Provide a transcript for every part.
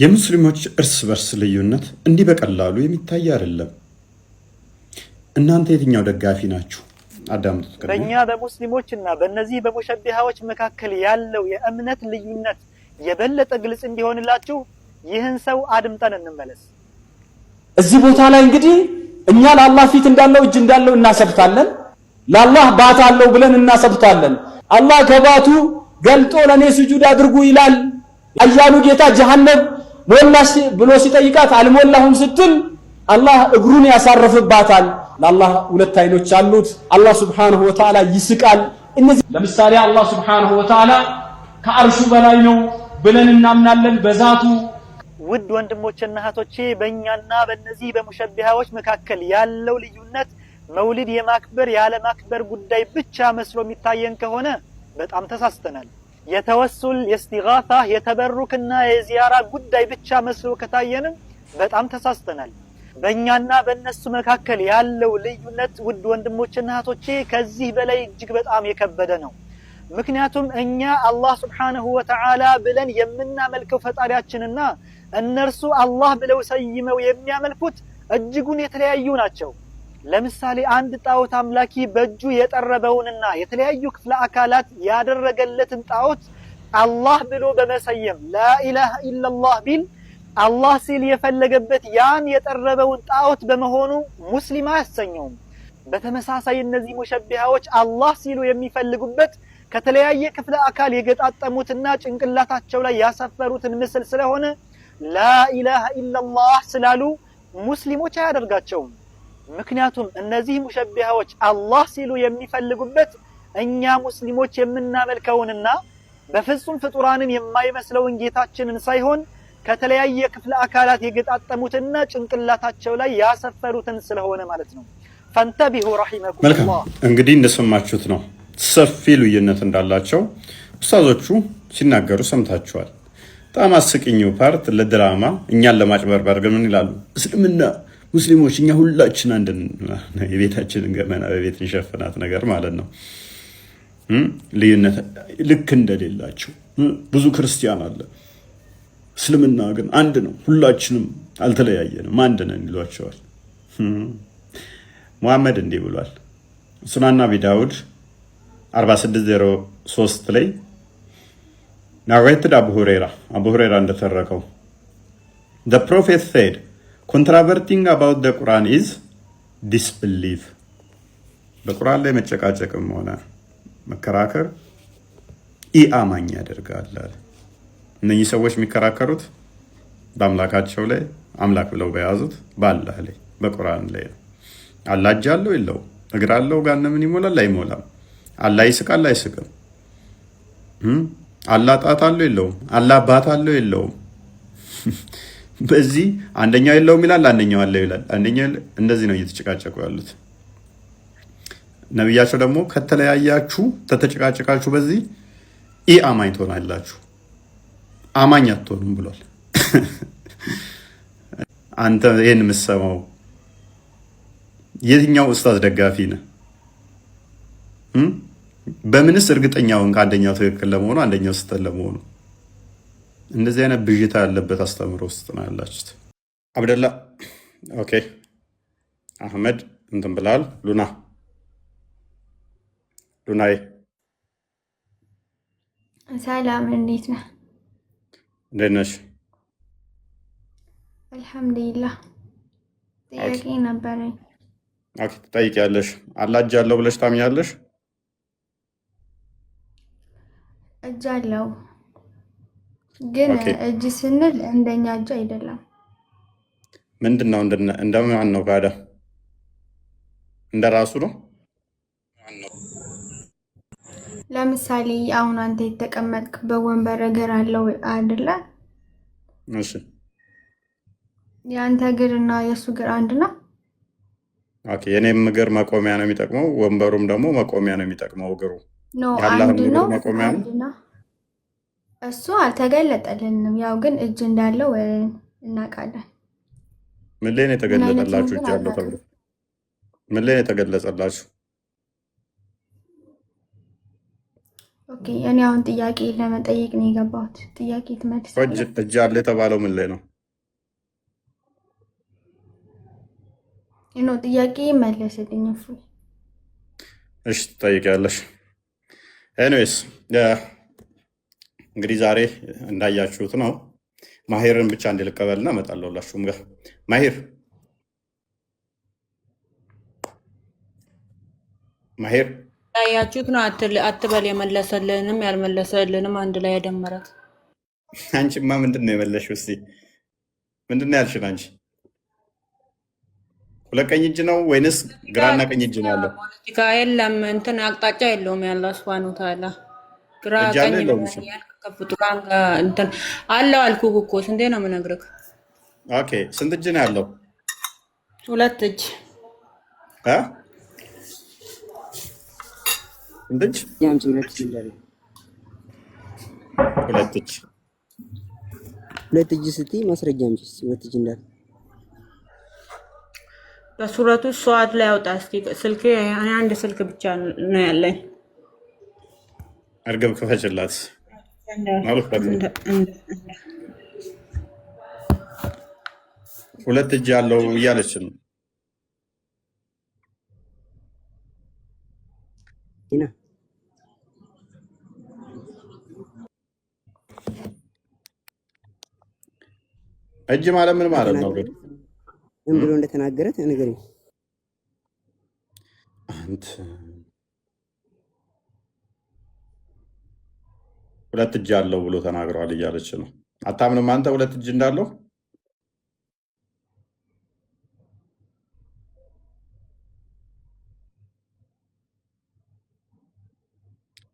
የሙስሊሞች እርስ በርስ ልዩነት እንዲህ በቀላሉ የሚታይ አይደለም። እናንተ የትኛው ደጋፊ ናችሁ? አዳምጡት። በእኛ በሙስሊሞችና በእነዚህ በሙሸቢሃዎች መካከል ያለው የእምነት ልዩነት የበለጠ ግልጽ እንዲሆንላችሁ ይህን ሰው አድምጠን እንመለስ። እዚህ ቦታ ላይ እንግዲህ እኛ ለአላህ ፊት እንዳለው እጅ እንዳለው እናሰብታለን፣ ለአላህ ባት አለው ብለን እናሰብታለን። አላህ ከባቱ ገልጦ ለኔ ስጁድ አድርጉ ይላል። አያሉ ጌታ ጀሃነም ሞላሽ ብሎ ሲጠይቃት አልሞላሁም ስትል አላህ እግሩን ያሳርፍባታል። ለአላህ ሁለት አይኖች አሉት። አላህ Subhanahu Wa Ta'ala ይስቃል። እነዚህ ለምሳሌ አላህ Subhanahu Wa Ta'ala ከአርሹ በላይ ነው ብለን እናምናለን በዛቱ። ውድ ወንድሞችና እህቶቼ በእኛና በእነዚህ በሙሸቢሃዎች መካከል ያለው ልዩነት መውሊድ የማክበር ያለ ማክበር ጉዳይ ብቻ መስሎ የሚታየን ከሆነ በጣም ተሳስተናል። የተወሱል የእስቲጋሳ የተበሩክና የዚያራ ጉዳይ ብቻ መስሎ ከታየንም በጣም ተሳስተናል። በእኛና በእነሱ መካከል ያለው ልዩነት ውድ ወንድሞችና እህቶቼ ከዚህ በላይ እጅግ በጣም የከበደ ነው። ምክንያቱም እኛ አላህ Subhanahu Wa Ta'ala ብለን የምናመልከው ፈጣሪያችንና እነርሱ አላህ ብለው ሰይመው የሚያመልኩት እጅጉን የተለያዩ ናቸው። ለምሳሌ አንድ ጣዖት አምላኪ በእጁ የጠረበውንና የተለያዩ ክፍለ አካላት ያደረገለትን ጣዖት አላህ ብሎ በመሰየም ላኢላሃ ኢላላህ ቢል አላህ ሲል የፈለገበት ያን የጠረበውን ጣዖት በመሆኑ ሙስሊም አያሰኘውም። በተመሳሳይ እነዚህ ሙሸቢሃዎች አላህ ሲሉ የሚፈልጉበት ከተለያየ ክፍለ አካል የገጣጠሙትና ጭንቅላታቸው ላይ ያሰፈሩትን ምስል ስለሆነ ላኢላሃ ኢላላህ ስላሉ ሙስሊሞች አያደርጋቸውም። ምክንያቱም እነዚህ ሙሸቢሃዎች አላህ ሲሉ የሚፈልጉበት እኛ ሙስሊሞች የምናመልከውንና በፍጹም ፍጡራንን የማይመስለውን ጌታችንን ሳይሆን ከተለያየ ክፍለ አካላት የገጣጠሙትና ጭንቅላታቸው ላይ ያሰፈሩትን ስለሆነ ማለት ነው። ፈንተቢሁ ረሂመኩሙላህ። እንግዲህ እንደሰማችሁት ነው ሰፊ ልዩነት እንዳላቸው ኡስታዞቹ ሲናገሩ ሰምታችኋል። በጣም አስቂኙ ፓርት ለድራማ እኛን ለማጭበርበር ግን ምን ይላሉ? እስልምና ሙስሊሞች እኛ ሁላችን አንድ የቤታችንን ገመና በቤት እንሸፍናት ነገር ማለት ነው። ልዩነት ልክ እንደሌላቸው ብዙ ክርስቲያን አለ፣ እስልምና ግን አንድ ነው፣ ሁላችንም አልተለያየንም፣ አንድ ነን ይሏቸዋል። ሙሐመድ እንዲህ ብሏል ሱናን አቢ ዳውድ 4603 ላይ narrated Abu Huraira እንደተረከው the prophet said controverting about the Quran is disbelief በቁርአን ላይ መጨቃጨቅም ሆነ መከራከር ኢአማኝ ያደርጋል። እነዚህ ሰዎች የሚከራከሩት በአምላካቸው ላይ አምላክ ብለው በያዙት በአላህ ላይ በቁርአን ላይ ነው። አላህ እጅ አለው የለውም? እግር አለው ገሃነምን ይሞላል አይሞላም? አላህ ይስቃል አይስቅም? አላህ ጣት አለው የለውም? አላህ ባት አለው የለውም? በዚህ አንደኛው የለውም ይላል፣ አንደኛው አለው ይላል። አንደኛው እንደዚህ ነው እየተጨቃጨቁ ያሉት። ነብያቸው ደግሞ ከተለያያችሁ ተተጨቃጨቃችሁ በዚህ ኢአማኝ ትሆናላችሁ፣ አማኝ አትሆኑም ብሏል። አንተ ይሄን የምትሰማው የትኛው ኡስታዝ ደጋፊ ነህ? በምንስ እርግጠኛውን ከአንደኛው ትክክል ለመሆኑ አንደኛው ስህተት ለመሆኑ? እንደዚህ አይነት ብዥታ ያለበት አስተምሮ ውስጥ ነው ያላችሁት። አብደላ ኦኬ፣ አህመድ እንትን ብላል። ሉናዬ ሰላም፣ እንዴት ነህ? እንዴት ነሽ? አልሐምዱሊላህ። ጥያቄ ነበረኝ። ኦኬ፣ ትጠይቂያለሽ። አላህ እጅ አለው ብለሽ ታምኛለሽ? እጅ አለው፣ ግን እጅ ስንል እንደኛ እጅ አይደለም። ምንድነው? እንደማን ነው ካዳ? እንደራሱ ነው። ለምሳሌ አሁን አንተ የተቀመጥክበት ወንበር እግር አለው አይደለ? እሺ፣ የአንተ እግርና የሱ እግር አንድ ነው። ኦኬ፣ የኔም እግር መቆሚያ ነው የሚጠቅመው፣ ወንበሩም ደግሞ መቆሚያ ነው የሚጠቅመው። እግሩ ነው አንድ ነው፣ መቆሚያ ነው። እሱ አልተገለጠልንም። ያው ግን እጅ እንዳለው እናውቃለን። ምን ላይ ነው የተገለጠላችሁ? እጅ አለው ተብሎ ምን ላይ ነው የተገለጸላችሁ? ኦኬ እኔ አሁን ጥያቄ ለመጠየቅ ነው የገባሁት። ጥያቄ ትመልሳለህ? እጅ አለ የተባለው ምን ላይ ነው? ጥያቄ መለስልኝ እፎይ። እሺ ትጠይቂያለሽ። ኤኒዌይስ እንግዲህ ዛሬ እንዳያችሁት ነው። ማሄርን ብቻ እንድልቀበልና እመጣለሁ ሁላችሁም ጋር። ማሄር ያያችሁት ነው አትበል። የመለሰልንም ያልመለሰልንም አንድ ላይ ያደመራት። አንቺማ ምንድን ነው የመለሽው? እስኪ ምንድን ነው ያልሽን አንቺ? ሁለት ቀኝ እጅ ነው ወይንስ ግራና ቀኝ እጅ ነው ያለው? ፖለቲካ የለም እንትን አቅጣጫ የለውም። ያለ ሱብሃነሁ ወተዓላ ግራ ቀኝ ከፍጡራን ጋር እንትን አለው አልኩህ እኮ ስንቴ ነው የምነግርህ? ኦኬ ስንት እጅ ነው ያለው? ሁለት እጅ እንዴት ያምጪ ሁለት እጅ ስትይ ማስረጃ አምጪ። ሁለት እጅ እንዳለ በሱረቱ ሷድ ላይ አውጣ እስኪ። ስልኬ እኔ አንድ ስልክ ብቻ ነው ያለኝ። እርግብ ክፈችላት ሁለት እጅ ያለው እያለች ነው። እጅ ማለት ምን ማለት ነው? ምን ብሎ እንደተናገረ ተነገረኝ። አንተ ሁለት እጅ ያለው ብሎ ተናግሯል እያለች ነው። አታምንም አንተ ሁለት እጅ እንዳለው?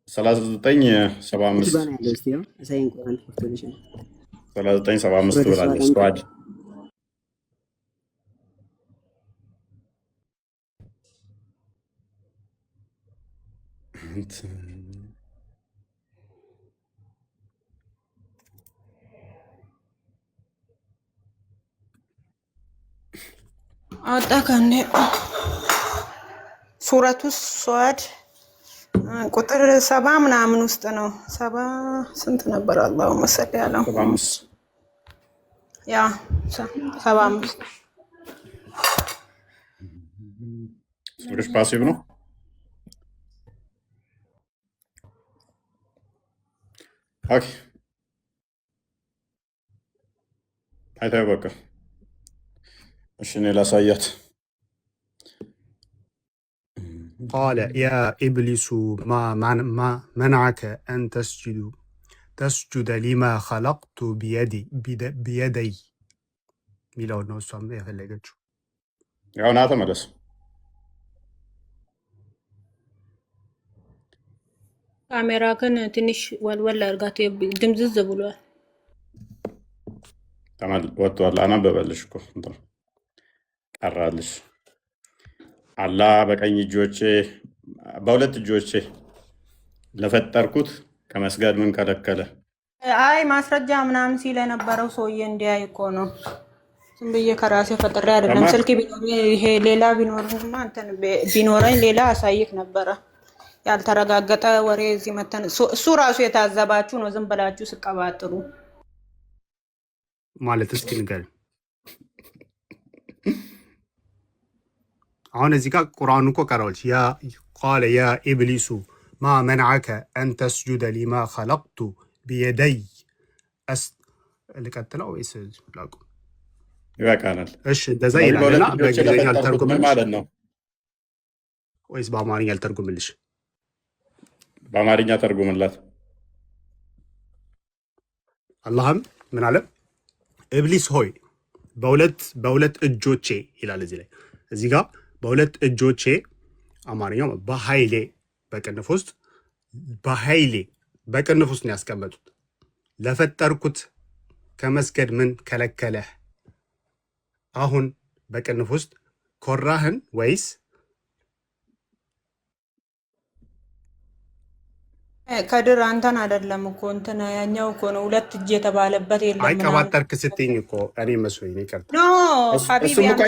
ሰላሳ ዘጠኝ ሰባ አምስት ብላለች። ሷድ አወጣ ከእንዴ ሱረቱ ሷድ ቁጥር 70 ምናምን ውስጥ ነው። 70 ስንት ነበር? አላሁ መሰለ ያለው 75 ያ 75 ሱረሽ ፓሲቭ ነው። ኦኬ አይታይ በቃ እሺ እኔ ላሳያት። قال يا إبليس ما منعك أن تسجد لما خلقت بيدي ሚለው ነው እሷም የፈለገችው። ያው ና ተመለስ። ካሜራ ግን ትንሽ ወልወል አድርጋት፣ ድምዝዝ ብሏል። ወጥቷል። አናበበልሽ እኮ ቀራልሽ። አላህ በቀኝ እጆቼ በሁለት እጆቼ ለፈጠርኩት ከመስገድ ምን ከለከለ? አይ ማስረጃ ምናምን ሲል የነበረው ሰውዬ እንዲያይ እኮ ነው። ዝም ብዬ ከራሴ ፈጥሬ አይደለም። ስልክ ይሄ ሌላ ቢኖርማ እንትን ቢኖረኝ ሌላ አሳይክ ነበረ። ያልተረጋገጠ ወሬ እዚህ መተን እሱ ራሱ የታዘባችሁ ነው። ዝም ብላችሁ ስቀባጥሩ ማለት እስኪ ንገረኝ። አሁን እዚህ ጋር ቁርአኑ እኮ ቀራዎች ያ ቃለ ያ ኢብሊሱ ማ መንዐከ አን ተስጁደ ሊማ ኸለቅቱ ቢየደይ ልቀጥለው ወይስ ላቁም? ይበቃናል። እሺ እንደዛ ይላልና በእንግሊዝኛ አልተርጉምልሽ ማለት ነው ወይስ በአማርኛ አልተርጉምልሽ? በአማርኛ ተርጉምላት። አላህም ምን አለ? ኢብሊስ ሆይ በሁለት እጆቼ ይላል እዚህ ላይ። እዚህ ጋር በሁለት እጆቼ አማርኛው በኃይሌ በቅንፍ ውስጥ በኃይሌ በቅንፍ ውስጥ ነው ያስቀመጡት። ለፈጠርኩት ከመስገድ ምን ከለከለህ? አሁን በቅንፍ ውስጥ ኮራህን ወይስ ከድር አንተን አይደለም እኮ እንትን ያኛው እኮ ነው። ሁለት እጅ የተባለበት የለም። አይቀባጠርክ ስትኝ እኮ እኔ መስሎኝ ነው። ይቀርታ ኖ እሱም እኮ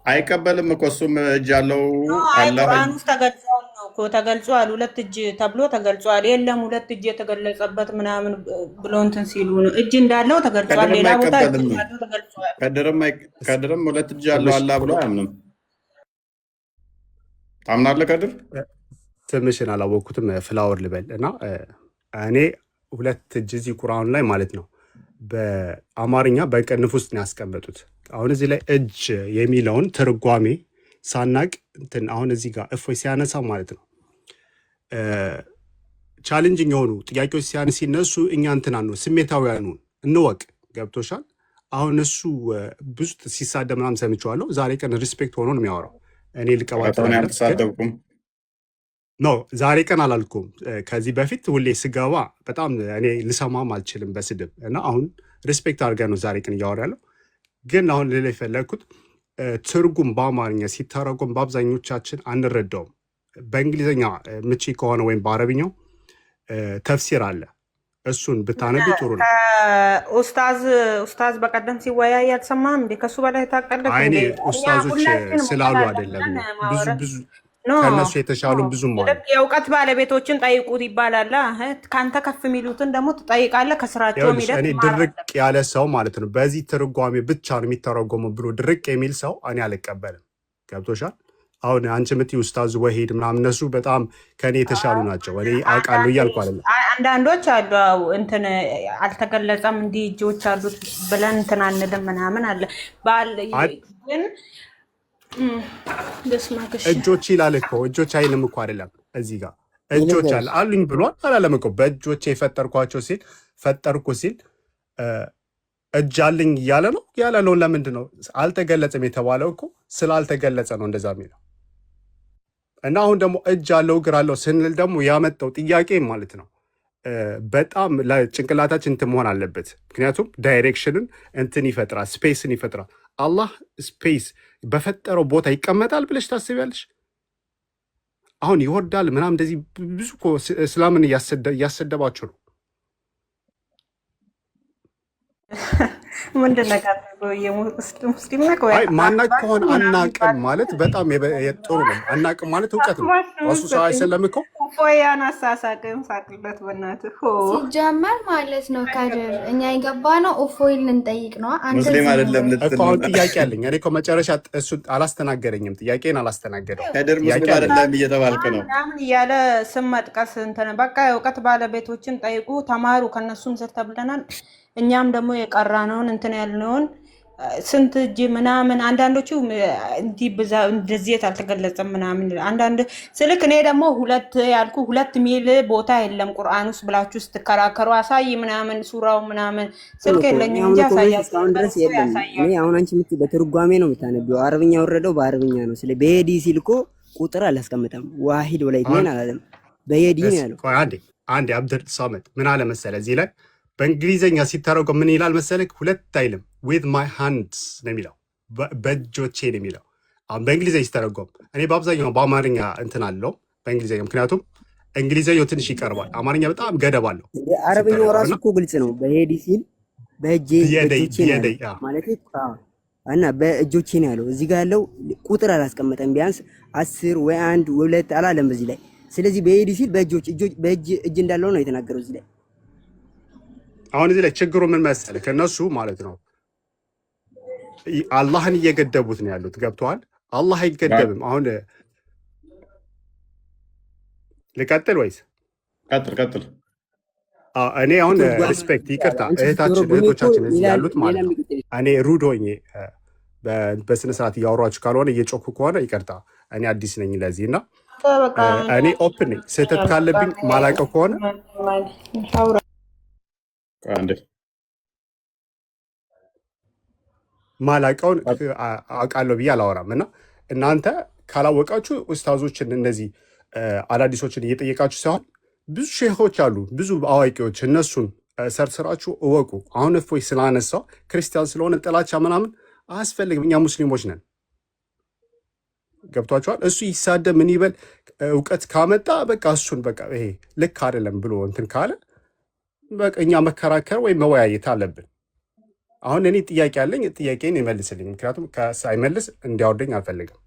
አይቀበልም እኮ እሱም እጅ ያለው አላህ ቁርአን ውስጥ ተገልጿል ነው። እኮ ተገልጿል። ሁለት እጅ ተብሎ ተገልጿል። የለም ሁለት እጅ የተገለጸበት ምናምን ብሎ እንትን ሲሉ ነው። እጅ እንዳለው ተገልጿል። ሌላ ቦታ እጅ እንዳለው ተገልጿል። ከድርም ሁለት እጅ ያለው አላህ ብሎ አያምንም። ታምናለህ? ከድር ትንሽን አላወቅኩትም። ፍላወር ልበል እና እኔ ሁለት እጅ እዚህ ቁርአኑ ላይ ማለት ነው በአማርኛ በቅንፍ ውስጥ ነው ያስቀመጡት። አሁን እዚህ ላይ እጅ የሚለውን ትርጓሜ ሳናቅ እንትን አሁን እዚህ ጋር እፎይ ሲያነሳ ማለት ነው ቻሌንጅንግ የሆኑ ጥያቄዎች ሲነሱ እኛ እንትን ነው ስሜታዊያኑ እንወቅ። ገብቶሻል? አሁን እሱ ብዙ ሲሳደብ ምናምን ሰምቼዋለሁ። ዛሬ ቀን ሪስፔክት ሆኖ ነው የሚያወራው። እኔ ልቀባጠር አልተሳደብኩም። ኖ ዛሬ ቀን አላልኩም። ከዚህ በፊት ሁሌ ስገባ በጣም እኔ ልሰማም አልችልም በስድብ እና አሁን ሪስፔክት አድርገን ነው ዛሬ ቀን እያወራ ያለው። ግን አሁን ሌላ የፈለግኩት ትርጉም በአማርኛ ሲተረጎም በአብዛኞቻችን አንረዳውም። በእንግሊዝኛ ምቺ ከሆነ ወይም በአረብኛው ተፍሲር አለ። እሱን ብታነብ ጥሩ ነው። ኡስታዝ በቀደም ሲወያይ አልሰማህም እንዴ? ከሱ በላይ ታውቃለህ? አይኔ ኡስታዞች ስላሉ አይደለም ብዙ ከእነሱ የተሻሉ ብዙም አሉ። የእውቀት ባለቤቶችን ጠይቁት ይባላል። ከአንተ ከፍ የሚሉትን ደግሞ ትጠይቃለህ። ከስራቸው እኔ ድርቅ ያለ ሰው ማለት ነው በዚህ ትርጓሜ ብቻ ነው የሚተረጎመው ብሎ ድርቅ የሚል ሰው እኔ አልቀበልም። ገብቶሻል? አሁን አንቺ የምትይው ኡስታዝ ወሂድ ምናምን እነሱ በጣም ከእኔ የተሻሉ ናቸው። እኔ አውቃለሁ እያልኩ አይደለም። አንዳንዶች አሉ እንትን አልተገለጸም እንዲህ እጆች አሉት ብለን እንትን አንልም ምናምን አለ ግን እጆች ይላል እኮ እጆች አይልም እኮ አይደለም። እዚህ ጋር እጆች አሉኝ ብሏል አላለም እኮ። በእጆቼ የፈጠርኳቸው ሲል ፈጠርኩ ሲል እጅ አለኝ እያለ ነው ያለ ነው። ለምንድን ነው አልተገለጸም የተባለው? እኮ ስላልተገለጸ ነው እንደዛ የሚለው። እና አሁን ደግሞ እጅ አለው እግር አለው ስንል ደግሞ ያመጣው ጥያቄ ማለት ነው በጣም ለጭንቅላታችን እንትን መሆን አለበት። ምክንያቱም ዳይሬክሽንን እንትን ይፈጥራል፣ ስፔስን ይፈጥራል። አላህ ስፔስ በፈጠረው ቦታ ይቀመጣል ብለሽ ታስቢያለሽ? አሁን ይወርዳል ምናምን እንደዚህ ብዙ እኮ እስላምን እያሰደባችሁ ነው። ምንድን ነገር ሙስሊም ነህ ወይ? ማናቅ ከሆነ አናቅም ማለት በጣም ጥሩ ነው። አናቅም ማለት እውቀት ነው። ረሱል ሰለላሁ ዐለይሂ ወሰለም እኮ ፎያን አሳሳቅም ሳቅለት በእናትህ ሲጀመር ማለት ነው። ከድር እኛ የገባ ነው እፎይ ልንጠይቅ ነው። ሙስሊም አይደለም እኮ አሁን ጥያቄ አለኝ። እኔ እኮ መጨረሻ እሱ አላስተናገረኝም፣ ጥያቄን አላስተናገደው። ከድር ሙስሊም አይደለም እየተባልክ ነው ምናምን እያለ ስም መጥቀስ እንትን በቃ የእውቀት ባለቤቶችን ጠይቁ፣ ተማሩ፣ ከነሱም ስር ተብለናል። እኛም ደግሞ የቀራነውን እንትን ያልነውን ስንት እጅ ምናምን አንዳንዶቹ እንደዚህ አልተገለጸም ምናምን አንዳንድ ስልክ እኔ ደግሞ ሁለት ያልኩ 2 ሚል ቦታ የለም ቁርአን ውስጥ ብላችሁ ስትከራከሩ አሳይ ምናምን ሱራው ምናምን ስልክ የለኝም እንጂ እስካሁን ድረስ የለም። እኔ አሁን አንቺ በትርጓሜ ነው የምታነቢው። አረብኛ ወረደው በአረብኛ ነው። ስለ በየዲ ሲል እኮ ቁጥር አላስቀምጠም። ዋሂድ ወላይ ምን አላለም። በየዲ ነው ያለው። አንዴ አብዱል ሰመድ ምን አለ መሰለ እዚህ ላይ በእንግሊዘኛ ሲተረጎም ምን ይላል መሰለክ? ሁለት አይልም with my hands ነው የሚለው፣ በእጆቼ ነው የሚለው። አሁን በእንግሊዘኛ ሲተረጎም እኔ በአብዛኛው በአማርኛ እንትን አለው በእንግሊዘኛ፣ ምክንያቱም እንግሊዘኛው ትንሽ ይቀርባል። አማርኛ በጣም ገደብ አለው። አረብኛው ራሱ እኮ ግልጽ ነው። በሄዲ ሲል በእጄ ማለት እና በእጆቼ ነው ያለው። እዚህ ጋር ያለው ቁጥር አላስቀመጠም። ቢያንስ 10 ወይ 1 ወይ 2 አላለም በዚህ ላይ። ስለዚህ በሄዲ ሲል በእጅ እንዳለው ነው የተናገረው እዚህ ላይ። አሁን እዚህ ላይ ችግሩ ምን መሰለህ? ከነሱ ማለት ነው አላህን እየገደቡት ነው ያሉት። ገብተዋል? አላህ አይገደብም። አሁን ልቀጥል ወይስ? ቀጥል። እኔ አሁን ሪስፔክት ይቅርታ፣ እህቶቻችን እዚህ ያሉት ማለት ነው እኔ ሩድ ሆኜ በስነ ስርዓት እያወሯችሁ ካልሆነ እየጮኩ ከሆነ ይቅርታ፣ እኔ አዲስ ነኝ ለዚህ እና እኔ ኦፕን ነኝ። ስህተት ካለብኝ ማላውቀው ከሆነ ማላውቀውን አውቃለሁ ብዬ አላወራም። እና እናንተ ካላወቃችሁ ኡስታዞችን እነዚህ አዳዲሶችን እየጠየቃችሁ ሳይሆን ብዙ ሼሆች አሉ፣ ብዙ አዋቂዎች፣ እነሱን ሰርስራችሁ እወቁ። አሁን እፎይ ስላነሳው ክርስቲያን ስለሆነ ጥላቻ ምናምን አያስፈልግም። እኛ ሙስሊሞች ነን። ገብቷችኋል? እሱ ይሳደብ ምን ይበል፣ እውቀት ካመጣ በቃ እሱን በቃ ይሄ ልክ አይደለም ብሎ እንትን ካለ በቃ እኛ መከራከር ወይም መወያየት አለብን። አሁን እኔ ጥያቄ አለኝ፣ ጥያቄን ይመልስልኝ። ምክንያቱም ሳይመልስ እንዲያወርደኝ አልፈልግም።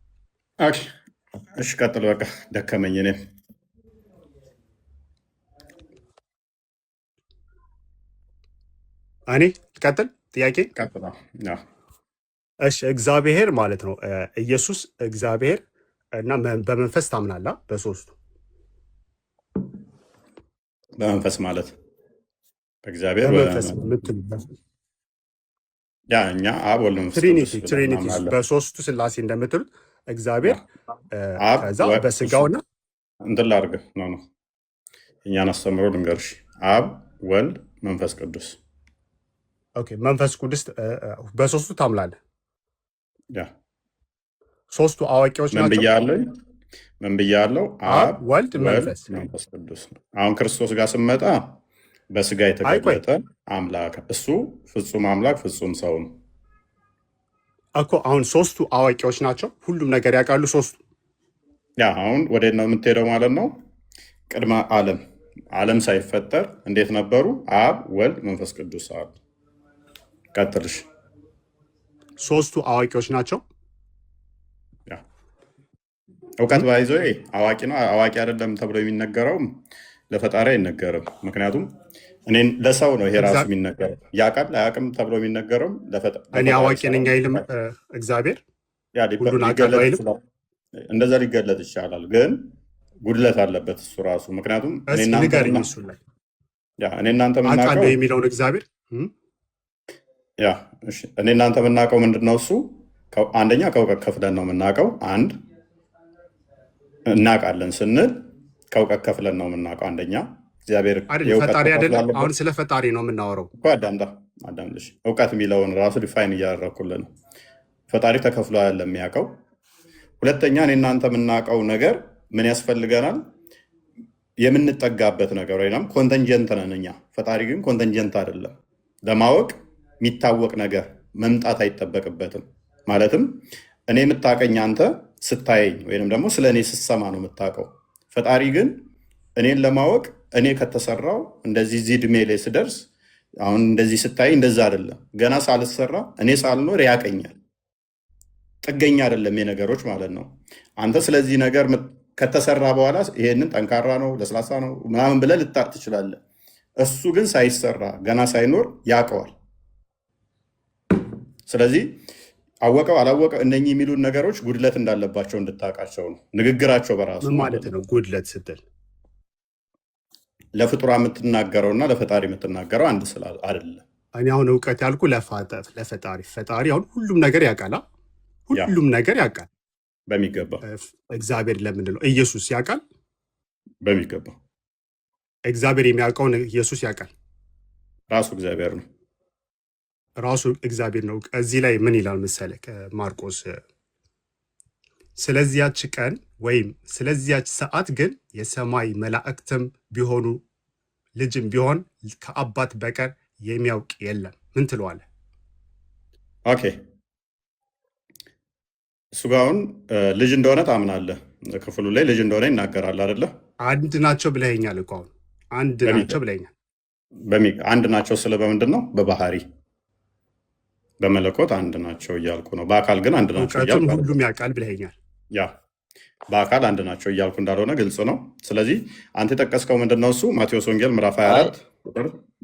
እሺ ቀጥል። በቃ ደከመኝ እኔም እኔ ልቀጥል ጥያቄ። ቀጥታ እሺ እግዚአብሔር ማለት ነው ኢየሱስ እግዚአብሔር እና በመንፈስ ታምናላ? በሶስቱ በመንፈስ ማለት በእግዚአብሔር በመንፈስ ያ እኛ አብ ወልድ መንፈስ ትሪኒቲ በሶስቱ ስላሴ እንደምትሉት እግዚአብሔር ከዛ በስጋውና እንትን ላድርግ ነው እኛን አስተምሮ ልንገርሽ። አብ ወልድ መንፈስ ቅዱስ። ኦኬ መንፈስ ቅዱስ በሶስቱ ታምላለህ? ያ ሶስቱ አዋቂዎች ናቸው። ምን ብያለሁ? አብ ወልድ መንፈስ ቅዱስ። አሁን ክርስቶስ ጋር ስመጣ በስጋ የተገለጠ አምላክ፣ እሱ ፍጹም አምላክ ፍጹም ሰው ነው እኮ። አሁን ሶስቱ አዋቂዎች ናቸው፣ ሁሉም ነገር ያውቃሉ ሶስቱ። ያ አሁን ወዴት ነው የምትሄደው ማለት ነው? ቅድመ ዓለም ሳይፈጠር እንዴት ነበሩ? አብ ወልድ መንፈስ ቅዱስ አሉ። ቀጥልሽ። ሶስቱ አዋቂዎች ናቸው። እውቀት ባይዞ አዋቂ ነው አዋቂ አይደለም ተብሎ የሚነገረው ለፈጣሪ አይነገርም። ምክንያቱም እኔን ለሰው ነው ይሄ ራሱ የሚነገረው። ያውቃል አያውቅም ተብሎ የሚነገረው እኔ አዋቂ ነኝ አይልም እግዚአብሔር። ሁሉን አውቃለሁ አይልም። እንደዛ ሊገለጥ ይቻላል፣ ግን ጉድለት አለበት እሱ ራሱ። ምክንያቱም እኔ እናንተ የምናውቀው የሚለውን እግዚአብሔር እኔ እናንተ የምናውቀው ምንድነው? እሱ አንደኛ ከእውቀት ከፍለን ነው የምናውቀው። አንድ እናውቃለን ስንል ከእውቀት ከፍለን ነው የምናውቀው። አንደኛ እግዚአብሔር ፈጣሪ አይደለም። አሁን ስለ ፈጣሪ ነው የምናወራው። አዳምጥሽ። እውቀት የሚለውን ራሱ ዲፋይን እያደረኩልን ነው። ፈጣሪ ተከፍሎ አይደለም የሚያውቀው። ሁለተኛ እኔ እናንተ የምናውቀው ነገር ምን ያስፈልገናል? የምንጠጋበት ነገር ወይም ኮንተንጀንት ነን እኛ። ፈጣሪ ግን ኮንተንጀንት አይደለም። ለማወቅ የሚታወቅ ነገር መምጣት አይጠበቅበትም። ማለትም እኔ የምታውቀኝ አንተ ስታየኝ ወይም ደግሞ ስለ እኔ ስትሰማ ነው የምታውቀው። ፈጣሪ ግን እኔን ለማወቅ እኔ ከተሰራው እንደዚህ እዚህ ዕድሜ ላይ ስደርስ አሁን እንደዚህ ስታይ እንደዛ አይደለም። ገና ሳልሰራ እኔ ሳልኖር ያውቀኛል። ጥገኛ አይደለም የነገሮች ማለት ነው። አንተ ስለዚህ ነገር ከተሰራ በኋላ ይሄንን ጠንካራ ነው ለስላሳ ነው ምናምን ብለህ ልታቅ ትችላለህ። እሱ ግን ሳይሰራ ገና ሳይኖር ያውቀዋል። ስለዚህ አወቀው አላወቀው እነኚህ የሚሉን ነገሮች ጉድለት እንዳለባቸው እንድታውቃቸው ነው። ንግግራቸው በራሱ ማለት ነው። ጉድለት ስትል ለፍጡራ የምትናገረው እና ለፈጣሪ የምትናገረው አንድ ስላል አይደለም። እኔ አሁን እውቀት ያልኩ ለፈጣሪ አሁን ሁሉም ነገር ያውቃል። ሁሉም ነገር ያውቃል በሚገባ። እግዚአብሔር ለምንድን ነው? ኢየሱስ ያውቃል በሚገባ። እግዚአብሔር የሚያውቀውን ኢየሱስ ያውቃል። ራሱ እግዚአብሔር ነው። ራሱ እግዚአብሔር ነው። እዚህ ላይ ምን ይላል መሰለህ ከማርቆስ፣ ስለዚያች ቀን ወይም ስለዚያች ሰዓት ግን የሰማይ መላእክትም ቢሆኑ ልጅም ቢሆን ከአባት በቀር የሚያውቅ የለም። ምን ትለዋለህ? ኦኬ እሱ ጋር አሁን ልጅ እንደሆነ ታምናለህ። ክፍሉ ላይ ልጅ እንደሆነ ይናገራል አይደለ? አንድ ናቸው ብለኸኛል እኮ አሁን አንድ ናቸው ብለኸኛል። አንድ ናቸው ስለ በምንድን ነው? በባህሪ በመለኮት አንድ ናቸው እያልኩ ነው። በአካል ግን አንድ ናቸው እያልኩ ሁሉም ያውቃል ብለኸኛል። ያ በአካል አንድ ናቸው እያልኩ እንዳልሆነ ግልጽ ነው። ስለዚህ አንተ የጠቀስከው ምንድን ነው? እሱ ማቴዎስ ወንጌል ምዕራፍ 24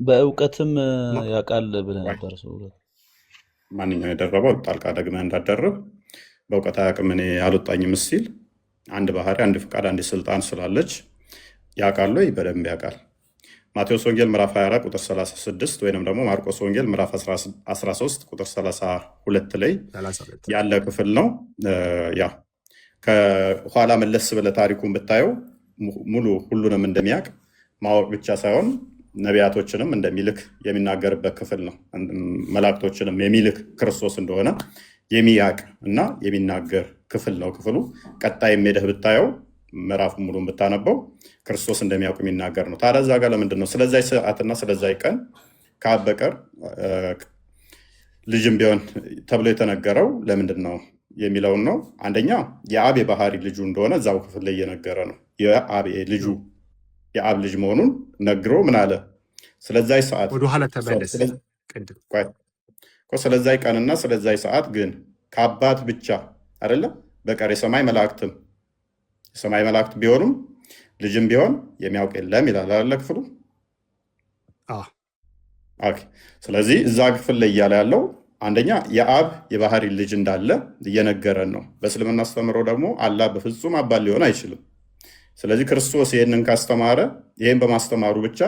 በእውቀትም ያውቃል ብለህ ነበር። ማንኛው የደረበው ጣልቃ ደግመህ እንዳደረብ በእውቀት አያውቅም እኔ አልወጣኝም ሲል አንድ ባህሪ፣ አንድ ፍቃድ፣ አንድ ስልጣን ስላለች ያውቃል ወይ? በደንብ ያውቃል። ማቴዎስ ወንጌል ምዕራፍ 24 ቁጥር 36 ወይንም ደግሞ ማርቆስ ወንጌል ምዕራፍ 13 ቁጥር 32 ላይ ያለ ክፍል ነው። ያ ከኋላ መለስ ብለህ ታሪኩን ብታየው ሙሉ ሁሉንም እንደሚያውቅ ማወቅ ብቻ ሳይሆን ነቢያቶችንም እንደሚልክ የሚናገርበት ክፍል ነው። መላእክቶችንም የሚልክ ክርስቶስ እንደሆነ የሚያውቅ እና የሚናገር ክፍል ነው ክፍሉ። ቀጣይ ሄደህ ብታየው ምዕራፍ ሙሉን ብታነበው ክርስቶስ እንደሚያውቅ የሚናገር ነው። ታዲያ እዛ ጋር ለምንድን ነው ስለዛች ሰዓትና ስለዛች ቀን ከአብ በቀር ልጅም ቢሆን ተብሎ የተነገረው ለምንድን ነው የሚለውን ነው። አንደኛ የአብ የባህሪ ልጁ እንደሆነ እዛው ክፍል ላይ እየነገረ ነው። የአብ ልጅ መሆኑን ነግሮ ምን አለ? ስለዛች ሰዓት ወደኋላ ተመለስ። ስለዛች ቀንና ስለዛች ሰዓት ግን ከአባት ብቻ አይደለም በቀር የሰማይ መላእክት ቢሆኑም ልጅም ቢሆን የሚያውቅ የለም ይላል አለ ክፍሉ። ኦኬ። ስለዚህ እዛ ክፍል ላይ እያለ ያለው አንደኛ የአብ የባህሪ ልጅ እንዳለ እየነገረን ነው። በእስልምና አስተምሮ ደግሞ አላህ በፍጹም አባት ሊሆን አይችልም። ስለዚህ ክርስቶስ ይህንን ካስተማረ ይህን በማስተማሩ ብቻ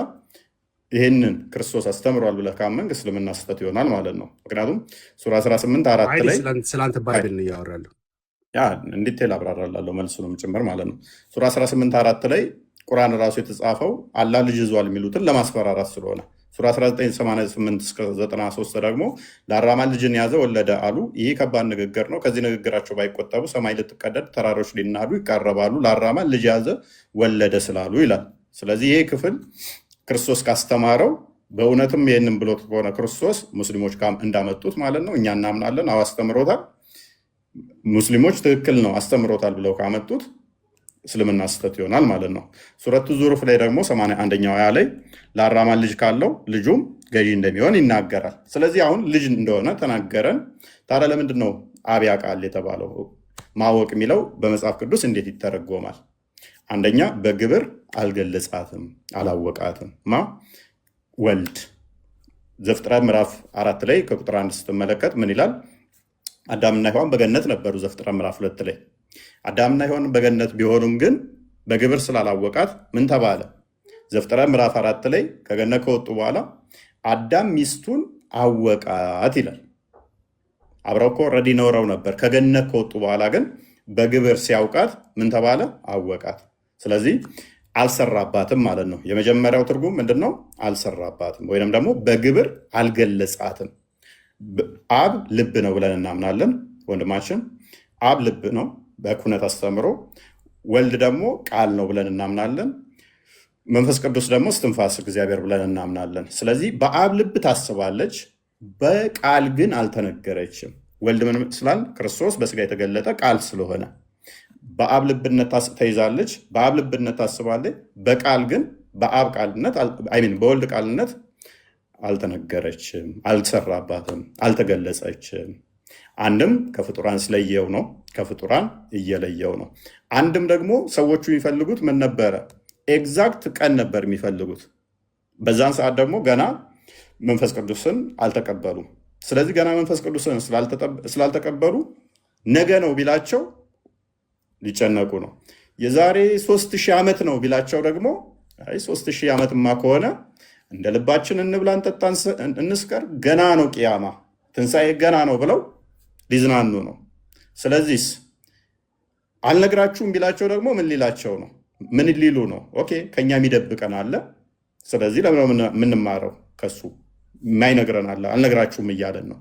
ይህንን ክርስቶስ አስተምሯል ብለህ ካመንክ እስልምና ስህተት ይሆናል ማለት ነው። ምክንያቱም ሱራ 18:4 ላይ ስላንተ ባይብል ነው እያወራለሁ፣ እንዲቴል አብራራላለሁ መልሱንም ጭምር ማለት ነው። ሱራ 18:4 ላይ ቁርአን ራሱ የተጻፈው አላህ ልጅ ይዟል የሚሉትን ለማስፈራራት ስለሆነ፣ ሱራ 1988-93 ደግሞ ለአራማን ልጅን ያዘ ወለደ አሉ። ይህ ከባድ ንግግር ነው። ከዚህ ንግግራቸው ባይቆጠቡ ሰማይ ልትቀደድ ተራሮች ሊናዱ ይቃረባሉ፣ ለአራማን ልጅ ያዘ ወለደ ስላሉ ይላል። ስለዚህ ይህ ክፍል ክርስቶስ ካስተማረው በእውነትም ይህንን ብሎት ከሆነ ክርስቶስ ሙስሊሞች እንዳመጡት ማለት ነው እኛ እናምናለን። አዎ አስተምሮታል። ሙስሊሞች ትክክል ነው አስተምሮታል ብለው ካመጡት እስልምና ስህተት ይሆናል ማለት ነው። ሱረቱ ዙሩፍ ላይ ደግሞ 81ኛው አያ ላይ ለአራማን ልጅ ካለው ልጁም ገዢ እንደሚሆን ይናገራል። ስለዚህ አሁን ልጅ እንደሆነ ተናገረን። ታዲያ ለምንድን ነው አብ ያውቃል የተባለው? ማወቅ የሚለው በመጽሐፍ ቅዱስ እንዴት ይተረጎማል? አንደኛ በግብር አልገለጻትም፣ አላወቃትም። ወልድ ዘፍጥረት ምዕራፍ 4 ላይ ከቁጥር 1 ስትመለከት ምን ይላል? አዳምና ሔዋን በገነት ነበሩ። ዘፍጥረት ምዕራፍ 2 ላይ አዳምና ሔዋን በገነት ቢሆኑም ግን በግብር ስላላወቃት ምን ተባለ? ዘፍጥረት ምዕራፍ 4 ላይ ከገነት ከወጡ በኋላ አዳም ሚስቱን አወቃት ይላል። አብረው እኮ ኦልሬዲ ኖረው ነበር። ከገነት ከወጡ በኋላ ግን በግብር ሲያውቃት ምን ተባለ? አወቃት። ስለዚህ አልሰራባትም ማለት ነው። የመጀመሪያው ትርጉም ምንድን ነው? አልሰራባትም ወይም ደግሞ በግብር አልገለጻትም። አብ ልብ ነው ብለን እናምናለን ወንድማችን። አብ ልብ ነው በኩነት አስተምሮ፣ ወልድ ደግሞ ቃል ነው ብለን እናምናለን። መንፈስ ቅዱስ ደግሞ እስትንፋስ እግዚአብሔር ብለን እናምናለን። ስለዚህ በአብ ልብ ታስባለች፣ በቃል ግን አልተነገረችም። ወልድ ምን ስላል? ክርስቶስ በስጋ የተገለጠ ቃል ስለሆነ በአብ ልብነት ተይዛለች፣ በአብ ልብነት ታስባለች፣ በቃል ግን በአብ ቃልነት በወልድ ቃልነት አልተነገረችም፣ አልተሰራባትም፣ አልተገለጸችም። አንድም ከፍጡራን ስለየው ነው፣ ከፍጡራን እየለየው ነው። አንድም ደግሞ ሰዎቹ የሚፈልጉት ምን ነበረ? ኤግዛክት ቀን ነበር የሚፈልጉት። በዛን ሰዓት ደግሞ ገና መንፈስ ቅዱስን አልተቀበሉም። ስለዚህ ገና መንፈስ ቅዱስን ስላልተቀበሉ ነገ ነው ቢላቸው ሊጨነቁ ነው። የዛሬ 3000 ዓመት ነው ቢላቸው ደግሞ 3000 ዓመትማ ከሆነ እንደ ልባችን እንብላ፣ እንጠጣ፣ እንስከር፣ ገና ነው ቅያማ፣ ትንሣኤ ገና ነው ብለው ሊዝናኑ ነው። ስለዚህ አልነግራችሁም ቢላቸው ደግሞ ምን ሊላቸው ነው? ምን ሊሉ ነው? ኦኬ ከኛ የሚደብቀን አለ። ስለዚህ ለምን የምንማረው ከሱ የማይነግረን አለ? አልነግራችሁም እያለን ነው፣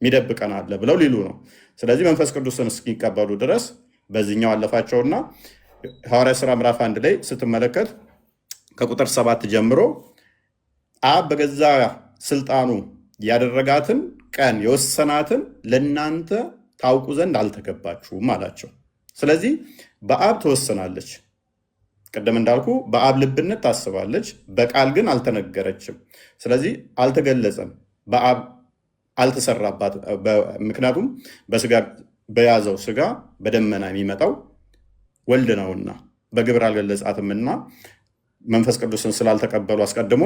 የሚደብቀን አለ ብለው ሊሉ ነው። ስለዚህ መንፈስ ቅዱስን እስኪቀበሉ ድረስ በዚህኛው አለፋቸውና ሐዋርያ ሥራ ምዕራፍ 1 ላይ ስትመለከት ከቁጥር 7 ጀምሮ አብ በገዛ ስልጣኑ ያደረጋትን ቀን የወሰናትን ለእናንተ ታውቁ ዘንድ አልተገባችሁም አላቸው። ስለዚህ በአብ ትወሰናለች። ቅድም እንዳልኩ በአብ ልብነት ታስባለች፣ በቃል ግን አልተነገረችም። ስለዚህ አልተገለጸም፣ በአብ አልተሰራባት። ምክንያቱም በስጋ በያዘው ስጋ በደመና የሚመጣው ወልድ ነውና በግብር አልገለጻትምና መንፈስ ቅዱስን ስላልተቀበሉ አስቀድሞ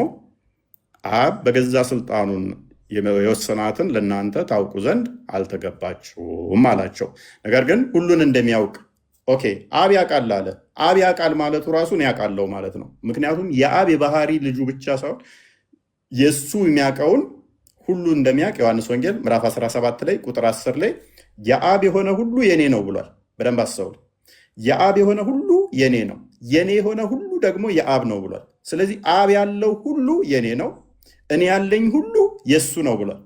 አብ በገዛ ስልጣኑን የወሰናትን ለእናንተ ታውቁ ዘንድ አልተገባችሁም አላቸው። ነገር ግን ሁሉን እንደሚያውቅ ኦኬ አብ ያውቃል አለ። አብ ያውቃል ማለቱ ራሱን ያውቃለው ማለት ነው። ምክንያቱም የአብ የባህሪ ልጁ ብቻ ሳይሆን የእሱ የሚያውቀውን ሁሉ እንደሚያውቅ ዮሐንስ ወንጌል ምዕራፍ 17 ላይ ቁጥር 10 ላይ የአብ የሆነ ሁሉ የኔ ነው ብሏል። በደንብ አስተውል። የአብ የሆነ ሁሉ የኔ ነው፣ የኔ የሆነ ሁሉ ደግሞ የአብ ነው ብሏል። ስለዚህ አብ ያለው ሁሉ የኔ ነው፣ እኔ ያለኝ ሁሉ የሱ ነው ብሏል።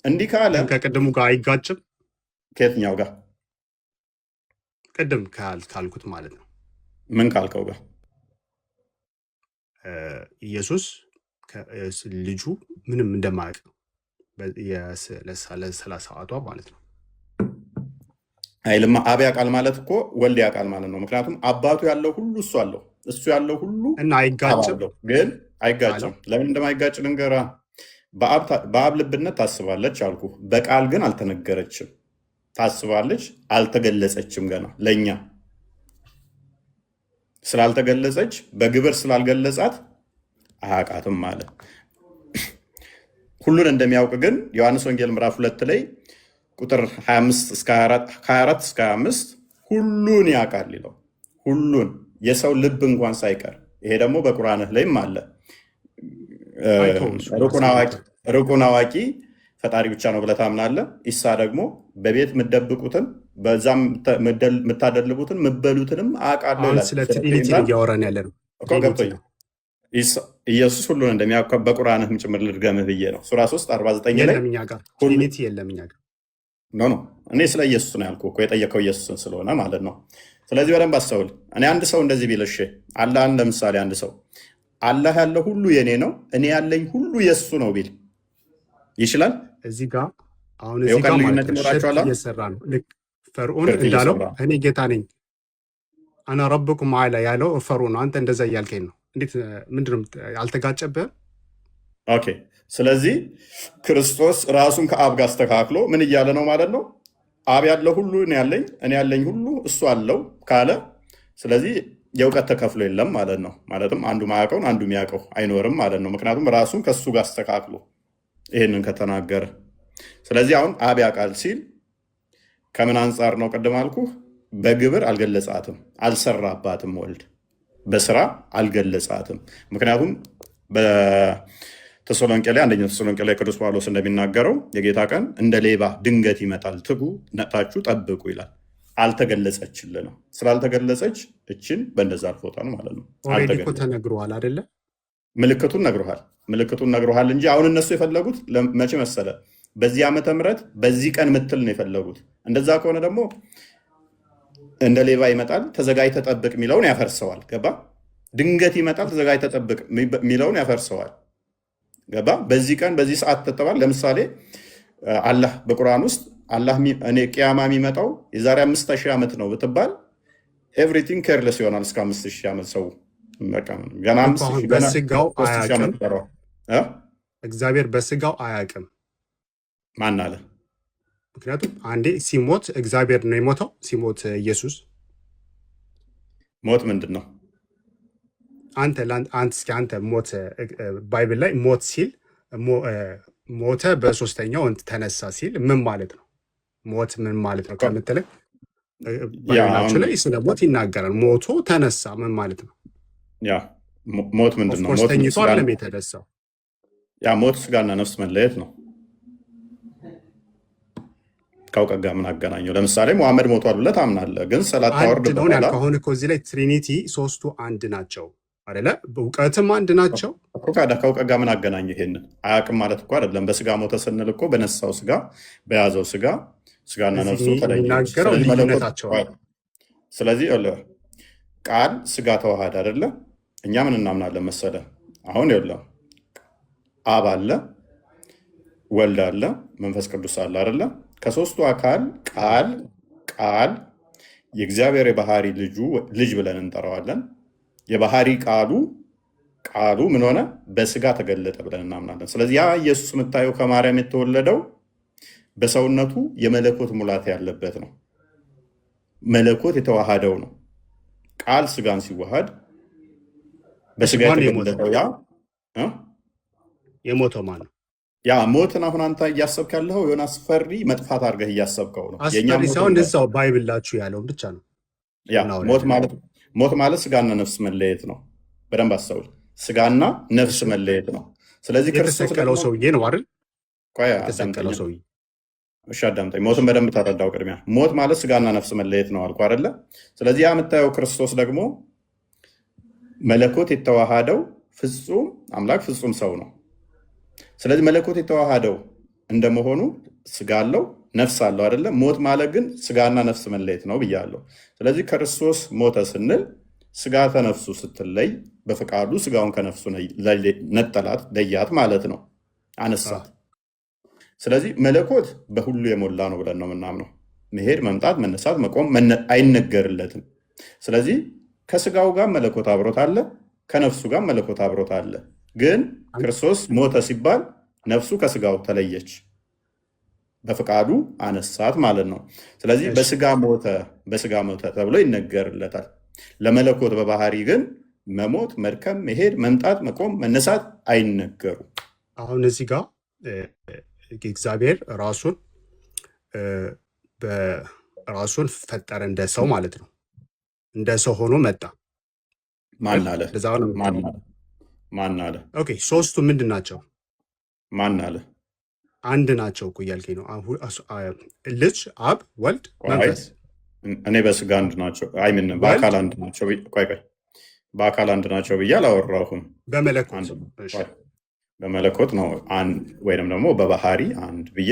እንዲህ ካለ ከቅድሙ ጋር አይጋጭም? ከየትኛው ጋር? ቅድም ካልኩት ማለት ነው። ምን ካልከው ጋር? ኢየሱስ ልጁ ምንም እንደማያውቅ ለ30 ማለት ነው አይልማ። አብ ያውቃል ማለት እኮ ወልድ ያውቃል ማለት ነው። ምክንያቱም አባቱ ያለው ሁሉ እሱ አለው፣ እሱ ያለው ሁሉ እና አይጋጭም። ግን አይጋጭም። ለምን እንደማይጋጭ ልንገርህ። በአብ ልብነት ታስባለች አልኩ፣ በቃል ግን አልተነገረችም። ታስባለች፣ አልተገለጸችም። ገና ለእኛ ስላልተገለጸች በግብር ስላልገለጻት አያውቃትም ማለት። ሁሉን እንደሚያውቅ ግን ዮሐንስ ወንጌል ምዕራፍ 2 ላይ ቁጥር 24 እስከ 25 ሁሉን ያውቃል ይለው። ሁሉን የሰው ልብ እንኳን ሳይቀር። ይሄ ደግሞ በቁርአንህ ላይም አለ። ሩቁን አዋቂ ፈጣሪ ብቻ ነው ብለህ ታምናለህ። ኢሳ ደግሞ በቤት የምትደብቁትን በዛም የምታደልቡትን የምትበሉትንም አውቃለሁ ይላል። ስለ ትሪኒቲ እያወራን ያለ ነው እኮ ገብቶኛል። ኢየሱስ ሁሉን እንደሚያውቅ በቁርአንህም ጭምር ልድገምህ ብዬ ነው። ሱራ 3:49 ላይ ትሪኒቲ የለም እኛ ጋር ኖ እኔ ስለ ኢየሱስ ነው ያልኩህ እኮ የጠየቀው ኢየሱስን ስለሆነ ማለት ነው። ስለዚህ በደንብ አስተውል። እኔ አንድ ሰው እንደዚህ ቢል እሺ፣ አላህን ለምሳሌ አንድ ሰው አላህ ያለው ሁሉ የኔ ነው እኔ ያለኝ ሁሉ የሱ ነው ቢል ይችላል? እዚህ ጋር አሁን እዚህ ጋር ማለት ነው እየሰራ ነው። ልክ ፈርዖን እንዳለው እኔ ጌታ ነኝ አና ረብኩም አላ ያለው ፈርዖን፣ አንተ እንደዛ እያልከኝ ነው። እንዴት ምንድነው አልተጋጨብህም? ኦኬ። ስለዚህ ክርስቶስ ራሱን ከአብ ጋር አስተካክሎ ምን እያለ ነው ማለት ነው? አብ ያለው ሁሉ እኔ ያለኝ ሁሉ እሱ አለው ካለ፣ ስለዚህ የእውቀት ተከፍሎ የለም ማለት ነው። ማለትም አንዱ ማያውቀውን አንዱ የሚያውቀው አይኖርም ማለት ነው። ምክንያቱም ራሱን ከሱ ጋር አስተካክሎ ይህንን ከተናገረ፣ ስለዚህ አሁን አብ ያውቃል ሲል ከምን አንጻር ነው? ቅድም አልኩህ፣ በግብር አልገለጻትም፣ አልሰራባትም። ወልድ በስራ አልገለጻትም። ምክንያቱም በተሰሎንቄ ላይ አንደኛው ተሰሎንቄ ላይ ቅዱስ ጳውሎስ እንደሚናገረው የጌታ ቀን እንደ ሌባ ድንገት ይመጣል፣ ትጉ ነቅታችሁ ጠብቁ ይላል። አልተገለጸችልንም። ስላልተገለጸች እችን በእንደዛ አልፎታል ማለት ነው። ተነግሯል አይደለ? ምልክቱን ነግሮሃል እንጂ አሁን እነሱ የፈለጉት መቼ መሰለ? በዚህ ዓመተ ምህረት በዚህ ቀን ምትል ነው የፈለጉት። እንደዛ ከሆነ ደግሞ እንደ ሌባ ይመጣል ተዘጋጅተህ ጠብቅ የሚለውን ያፈርሰዋል። ገባ? ድንገት ይመጣል ተዘጋጅተህ ጠብቅ የሚለውን ያፈርሰዋል። ገባ? በዚህ ቀን በዚህ ሰዓት ተተባል። ለምሳሌ አላህ በቁርአን ውስጥ አላህ እኔ ቅያማ የሚመጣው የዛሬ 5000 ዓመት ነው ብትባል ኤቭሪቲንግ ኬርለስ ይሆናል። እስከ 5000 ዓመት ሰው ገና እግዚአብሔር በስጋው አያውቅም። ማን አለ? ምክንያቱም አንዴ ሲሞት እግዚአብሔር ነው የሞተው። ሲሞት ኢየሱስ ሞት ምንድን ነው? አንተ ሞት ባይብል ላይ ሞት ሲል ሞተ በሶስተኛው ተነሳ ሲል ምን ማለት ነው? ሞት ምን ማለት ነው ከምትለኝ ባይብላችሁ ላይ ስለ ሞት ይናገራል። ሞቶ ተነሳ ምን ማለት ነው? ያ ሞት ምንድን ነው? ተኝቶ አይደለም የተነሳው። ያ ሞት ስጋና ነፍስ መለየት ነው። ከእውቀት ጋር ምን አገናኘው? ለምሳሌ ሙሐመድ ሞቷል ብለህ ታምናለህ፣ ግን ሰላት ታወርድ ነው ያልከው። አሁን እኮ እዚህ ላይ ትሪኒቲ ሶስቱ አንድ ናቸው አይደለ? እውቀትም አንድ ናቸው። ከእውቀት ጋር ምን አገናኘው? ይሄንን አያውቅም ማለት እኮ አይደለም። በስጋ ሞተ ስንል እኮ በነሳው ስጋ በያዘው ስጋና ነፍሱ ተለይተው ልዩነታቸው። ስለዚህ ቃል ስጋ ተዋሃደ አይደለ? እኛ ምን እናምናለን መሰለ? አሁን ይኸውልህ አብ አለ፣ ወልድ አለ፣ መንፈስ ቅዱስ አለ አይደለ? ከሶስቱ አካል ቃል የእግዚአብሔር የባህሪ ልጅ ብለን እንጠራዋለን። የባህሪ ቃሉ ምን ሆነ? በስጋ ተገለጠ ብለን እናምናለን። ስለዚህ ያ ኢየሱስ የምታየው ከማርያም የተወለደው በሰውነቱ የመለኮት ሙላት ያለበት ነው። መለኮት የተዋሃደው ነው። ቃል ስጋን ሲዋሃድ በስጋ የተገለጠው የሞተው ማን ነው? ያ ሞትን አሁን አንተ እያሰብክ ያለው የሆነ አስፈሪ መጥፋት አድርገህ እያሰብከው ነው። አስፈሪ ሳይሆን እንደዛው ባይብላችሁ ያለውን ብቻ ነው። ያ ሞት ማለት ስጋና ነፍስ መለየት ነው። በደንብ አስተውል። ስጋና ነፍስ መለየት ነው። ስለዚህ የተሰቀለው ሰውዬ ነው አይደል? የተሰቀለው ሰውዬ። እሺ አዳምጠኝ። ሞትን በደንብ ተረዳው። ቅድሚያ ሞት ማለት ስጋና ነፍስ መለየት ነው አልኩ አይደለ? ስለዚህ ያ የምታየው ክርስቶስ ደግሞ መለኮት የተዋሃደው ፍጹም አምላክ ፍጹም ሰው ነው። ስለዚህ መለኮት የተዋሃደው እንደመሆኑ ስጋ አለው ነፍስ አለው አይደለም። ሞት ማለት ግን ስጋና ነፍስ መለየት ነው ብያለሁ። ስለዚህ ክርስቶስ ሞተ ስንል ስጋ ከነፍሱ ስትለይ በፈቃዱ ስጋውን ከነፍሱ ነጠላት፣ ለያት ማለት ነው፣ አነሳት። ስለዚህ መለኮት በሁሉ የሞላ ነው ብለን ነው የምናምነው። መሄድ፣ መምጣት፣ መነሳት፣ መቆም አይነገርለትም። ስለዚህ ከስጋው ጋር መለኮት አብሮት አለ፣ ከነፍሱ ጋር መለኮት አብሮት አለ። ግን ክርስቶስ ሞተ ሲባል ነፍሱ ከስጋው ተለየች፣ በፍቃዱ አነሳት ማለት ነው። ስለዚህ በስጋ ሞተ ተብሎ ይነገርለታል። ለመለኮት በባህሪ ግን መሞት፣ መድከም፣ መሄድ፣ መምጣት፣ መቆም፣ መነሳት አይነገሩ። አሁን እዚህ ጋር እግዚአብሔር ራሱን ፈጠረ እንደ ሰው ማለት ነው። እንደ ሰው ሆኖ መጣ። ማን አለ? እንደዛ ነው። ማን አለ? ኦኬ ሶስቱ ምንድን ናቸው? ማን አለ? አንድ ናቸው እኮ እያልከኝ ነው። ልጅ፣ አብ፣ ወልድ፣ መንፈስ። እኔ በስጋ አንድ ናቸው አይምን በአካል አንድ ናቸው። ቆይ በአካል አንድ ናቸው ብዬ አላወራሁም። በመለኮት ነው ወይንም ደግሞ በባህሪ አንድ ብዬ፣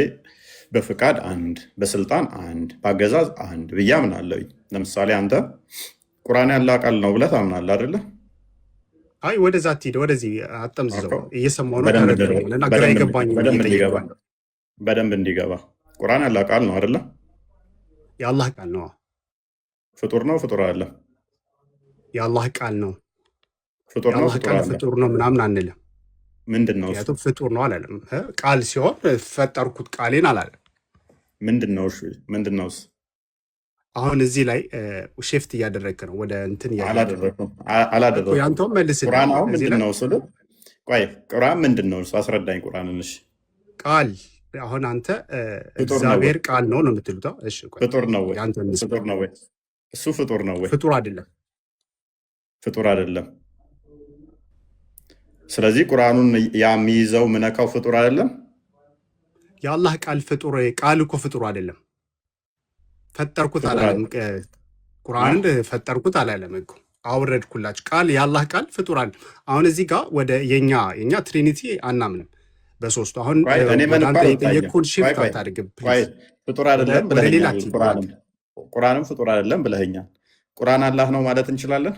በፍቃድ አንድ፣ በስልጣን አንድ፣ በአገዛዝ አንድ ብዬ አምናለሁ። ለምሳሌ አንተ ቁርአን ያለ ቃል ነው ብለህ ታምናለህ አይደለ? አይ ወደዛ አትሂድ፣ ወደዚህ አጠምዝዘው። እየሰማሁ ነው። ግራ የገባኝ በደንብ እንዲገባ ቁርአን ያለ ቃል ነው አይደለ? የአላህ ቃል ነው። ፍጡር ነው ፍጡር አይደለም? የአላህ ቃል ነው። ፍጡር ነው ፍጡር ነው ምናምን አንልም። ምንድን ነው? ምክንያቱም ፍጡር ነው አላለም። ቃል ሲሆን ፈጠርኩት ቃሌን አላለም። ምንድን ነው? እሺ ምንድን ነው? አሁን እዚህ ላይ ሼፍት እያደረግክ ነው ወደ እንትን አላደረኩም። ያንተውም መልስልኝ። ቁርአን አሁን ምንድን ነው ስል ቆይ ቁርአን ምንድን ነው አስረዳኝ። ቁርአንን እሺ ቃል አሁን አንተ እግዚአብሔር ቃል ነው የምትሉት? እሺ ፍጡር ነው ወይ? ፍጡር ነው ወይ? እሱ ፍጡር ነው ወይ? ፍጡር አይደለም። ፍጡር አይደለም። ስለዚህ ቁርአኑን የሚይዘው ምነካው ፍጡር አይደለም። የአላህ ቃል ፍጡር ቃል እኮ ፍጡር አይደለም። ፈጠርኩት አላለም። ቁርአን ፈጠርኩት አላለም እኮ አውረድኩላችሁ። ቃል የአላህ ቃል ፍጡር አለ። አሁን እዚህ ጋር ወደ የኛ ትሪኒቲ አናምንም በሶስቱ። አሁን አንተ የጠየቅኩን ሽፍት አታድርግ ፕሊዝ። ፍጡር አይደለም ብለኸኛል። ቁርአንም ፍጡር አይደለም ብለኸኛል። ቁርአን አላህ ነው ማለት እንችላለን?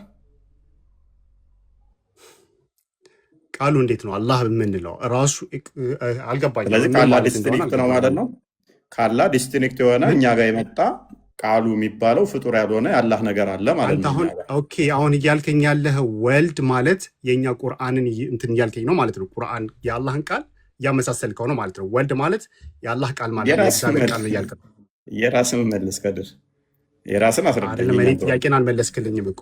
ቃሉ እንዴት ነው አላህ የምንለው? ራሱ አልገባኝም። ስለዚህ ከአላህ ዲስቲንክት ነው ማለት ነው። ከአላህ ዲስቲንክት የሆነ እኛ ጋር የመጣ ቃሉ የሚባለው ፍጡር ያልሆነ የአላህ ነገር አለ ማለት ነው። ኦኬ አሁን እያልከኝ ያለህ ወልድ ማለት የእኛ ቁርአንን እንትን እያልከኝ ነው ማለት ነው። ቁርአን የአላህን ቃል እያመሳሰልከው ነው ማለት ነው። ወልድ ማለት የአላህ ቃል ማለት የእግዚአብሔር ቃል ነው እያልክ ነው። የራስን መልስ ከድር የራስን አስረዳኝ። እኔ ጥያቄን አልመለስክልኝም እኮ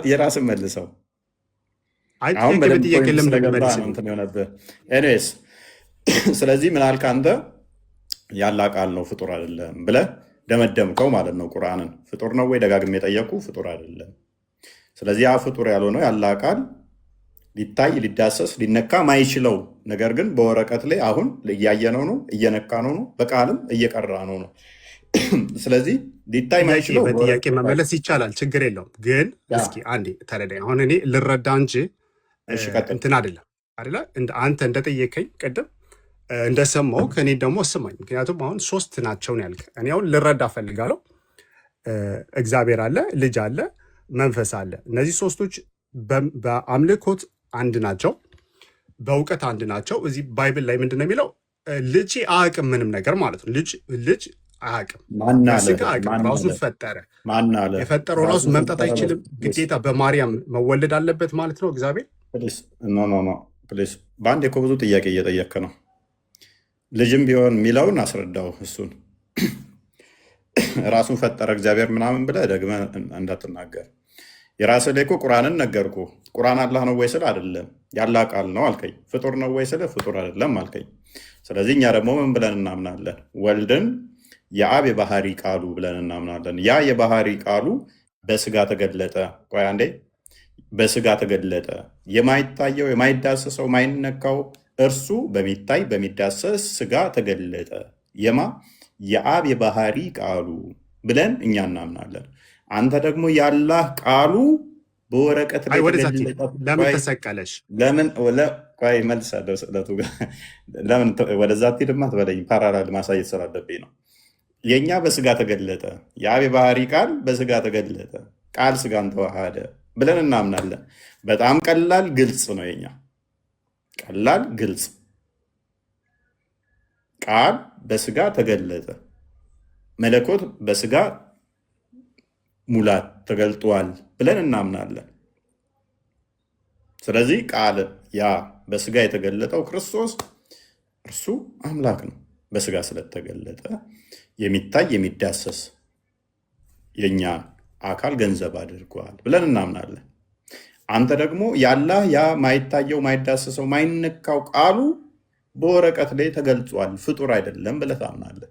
የራስን መልሰው። አሁን በጥያቄ ለምን ኤኒዌይስ ስለዚህ ምን አልክ አንተ? ያላህ ቃል ነው ፍጡር አይደለም ብለህ ደመደምከው ማለት ነው። ቁርአንን ፍጡር ነው ወይ ደጋግሜ የጠየቁ ፍጡር አይደለም። ስለዚህ ያ ፍጡር ያልሆነው ያላህ ቃል ሊታይ ሊዳሰስ ሊነካ ማይችለው ነገር ግን በወረቀት ላይ አሁን እያየነው ነው፣ እየነካ ነው፣ በቃልም እየቀራ ነው። ስለዚህ ሊታይ ማይችለው በጥያቄ መመለስ ይቻላል፣ ችግር የለውም። ግን እስኪ አንዴ ተረዳኝ። አሁን እኔ ልረዳ እንጂ እንትን አይደለም አይደለ? አንተ እንደጠየቀኝ ቅድም እንደሰማው ከእኔ ደግሞ ስማኝ። ምክንያቱም አሁን ሶስት ናቸው ያልክ፣ እኔ አሁን ልረዳ ፈልጋለሁ። እግዚአብሔር አለ፣ ልጅ አለ፣ መንፈስ አለ። እነዚህ ሶስቶች በአምልኮት አንድ ናቸው፣ በእውቀት አንድ ናቸው። እዚህ ባይብል ላይ ምንድን ነው የሚለው? ልጅ አያውቅም ምንም ነገር ማለት ነው። ልጅ አያውቅም፣ ስጋ አያውቅም፣ ራሱን ፈጠረ። የፈጠረው ራሱ መምጣት አይችልም፣ ግዴታ በማርያም መወለድ አለበት ማለት ነው እግዚአብሔር። በአንድ እኮ ብዙ ጥያቄ እየጠየክ ነው። ልጅም ቢሆን የሚለውን አስረዳው። እሱን ራሱን ፈጠረ እግዚአብሔር ምናምን ብለህ ደግመህ እንዳትናገር። የራስህ ላይ እኮ ቁርአንን ነገርኩ። ቁርአን አላህ ነው ወይ ስለ አይደለም ያላህ ቃል ነው አልከኝ። ፍጡር ነው ወይ ስለ ፍጡር አይደለም አልከኝ። ስለዚህ እኛ ደግሞ ምን ብለን እናምናለን? ወልድን የአብ የባህሪ ቃሉ ብለን እናምናለን። ያ የባህሪ ቃሉ በስጋ ተገለጠ። ቆይ አንዴ፣ በስጋ ተገለጠ። የማይታየው የማይዳሰሰው ማይነካው እርሱ በሚታይ በሚዳሰስ ስጋ ተገለጠ። የአብ የባህሪ ቃሉ ብለን እኛ እናምናለን። አንተ ደግሞ ያላህ ቃሉ በወረቀት ላይ ለምን ተሰቀለሽ? ለምን መልሳለሁ። ስለቱ ለምን ወደዛ ትሄድማ ትበለኝ። ፓራላል ማሳየት ስላለብኝ ነው። የእኛ በስጋ ተገለጠ፣ የአብ የባህሪ ቃል በስጋ ተገለጠ፣ ቃል ስጋን ተዋሃደ ብለን እናምናለን። በጣም ቀላል ግልጽ ነው። የኛ ቀላል ግልጽ፣ ቃል በስጋ ተገለጠ፣ መለኮት በስጋ ሙላት ተገልጧል ብለን እናምናለን። ስለዚህ ቃል ያ በስጋ የተገለጠው ክርስቶስ እርሱ አምላክ ነው። በስጋ ስለተገለጠ የሚታይ የሚዳሰስ የኛ አካል ገንዘብ አድርጓል ብለን እናምናለን። አንተ ደግሞ ያላህ ያ ማይታየው ማይዳሰሰው ማይነካው ቃሉ በወረቀት ላይ ተገልጿል። ፍጡር አይደለም ብለህ ታምናለህ።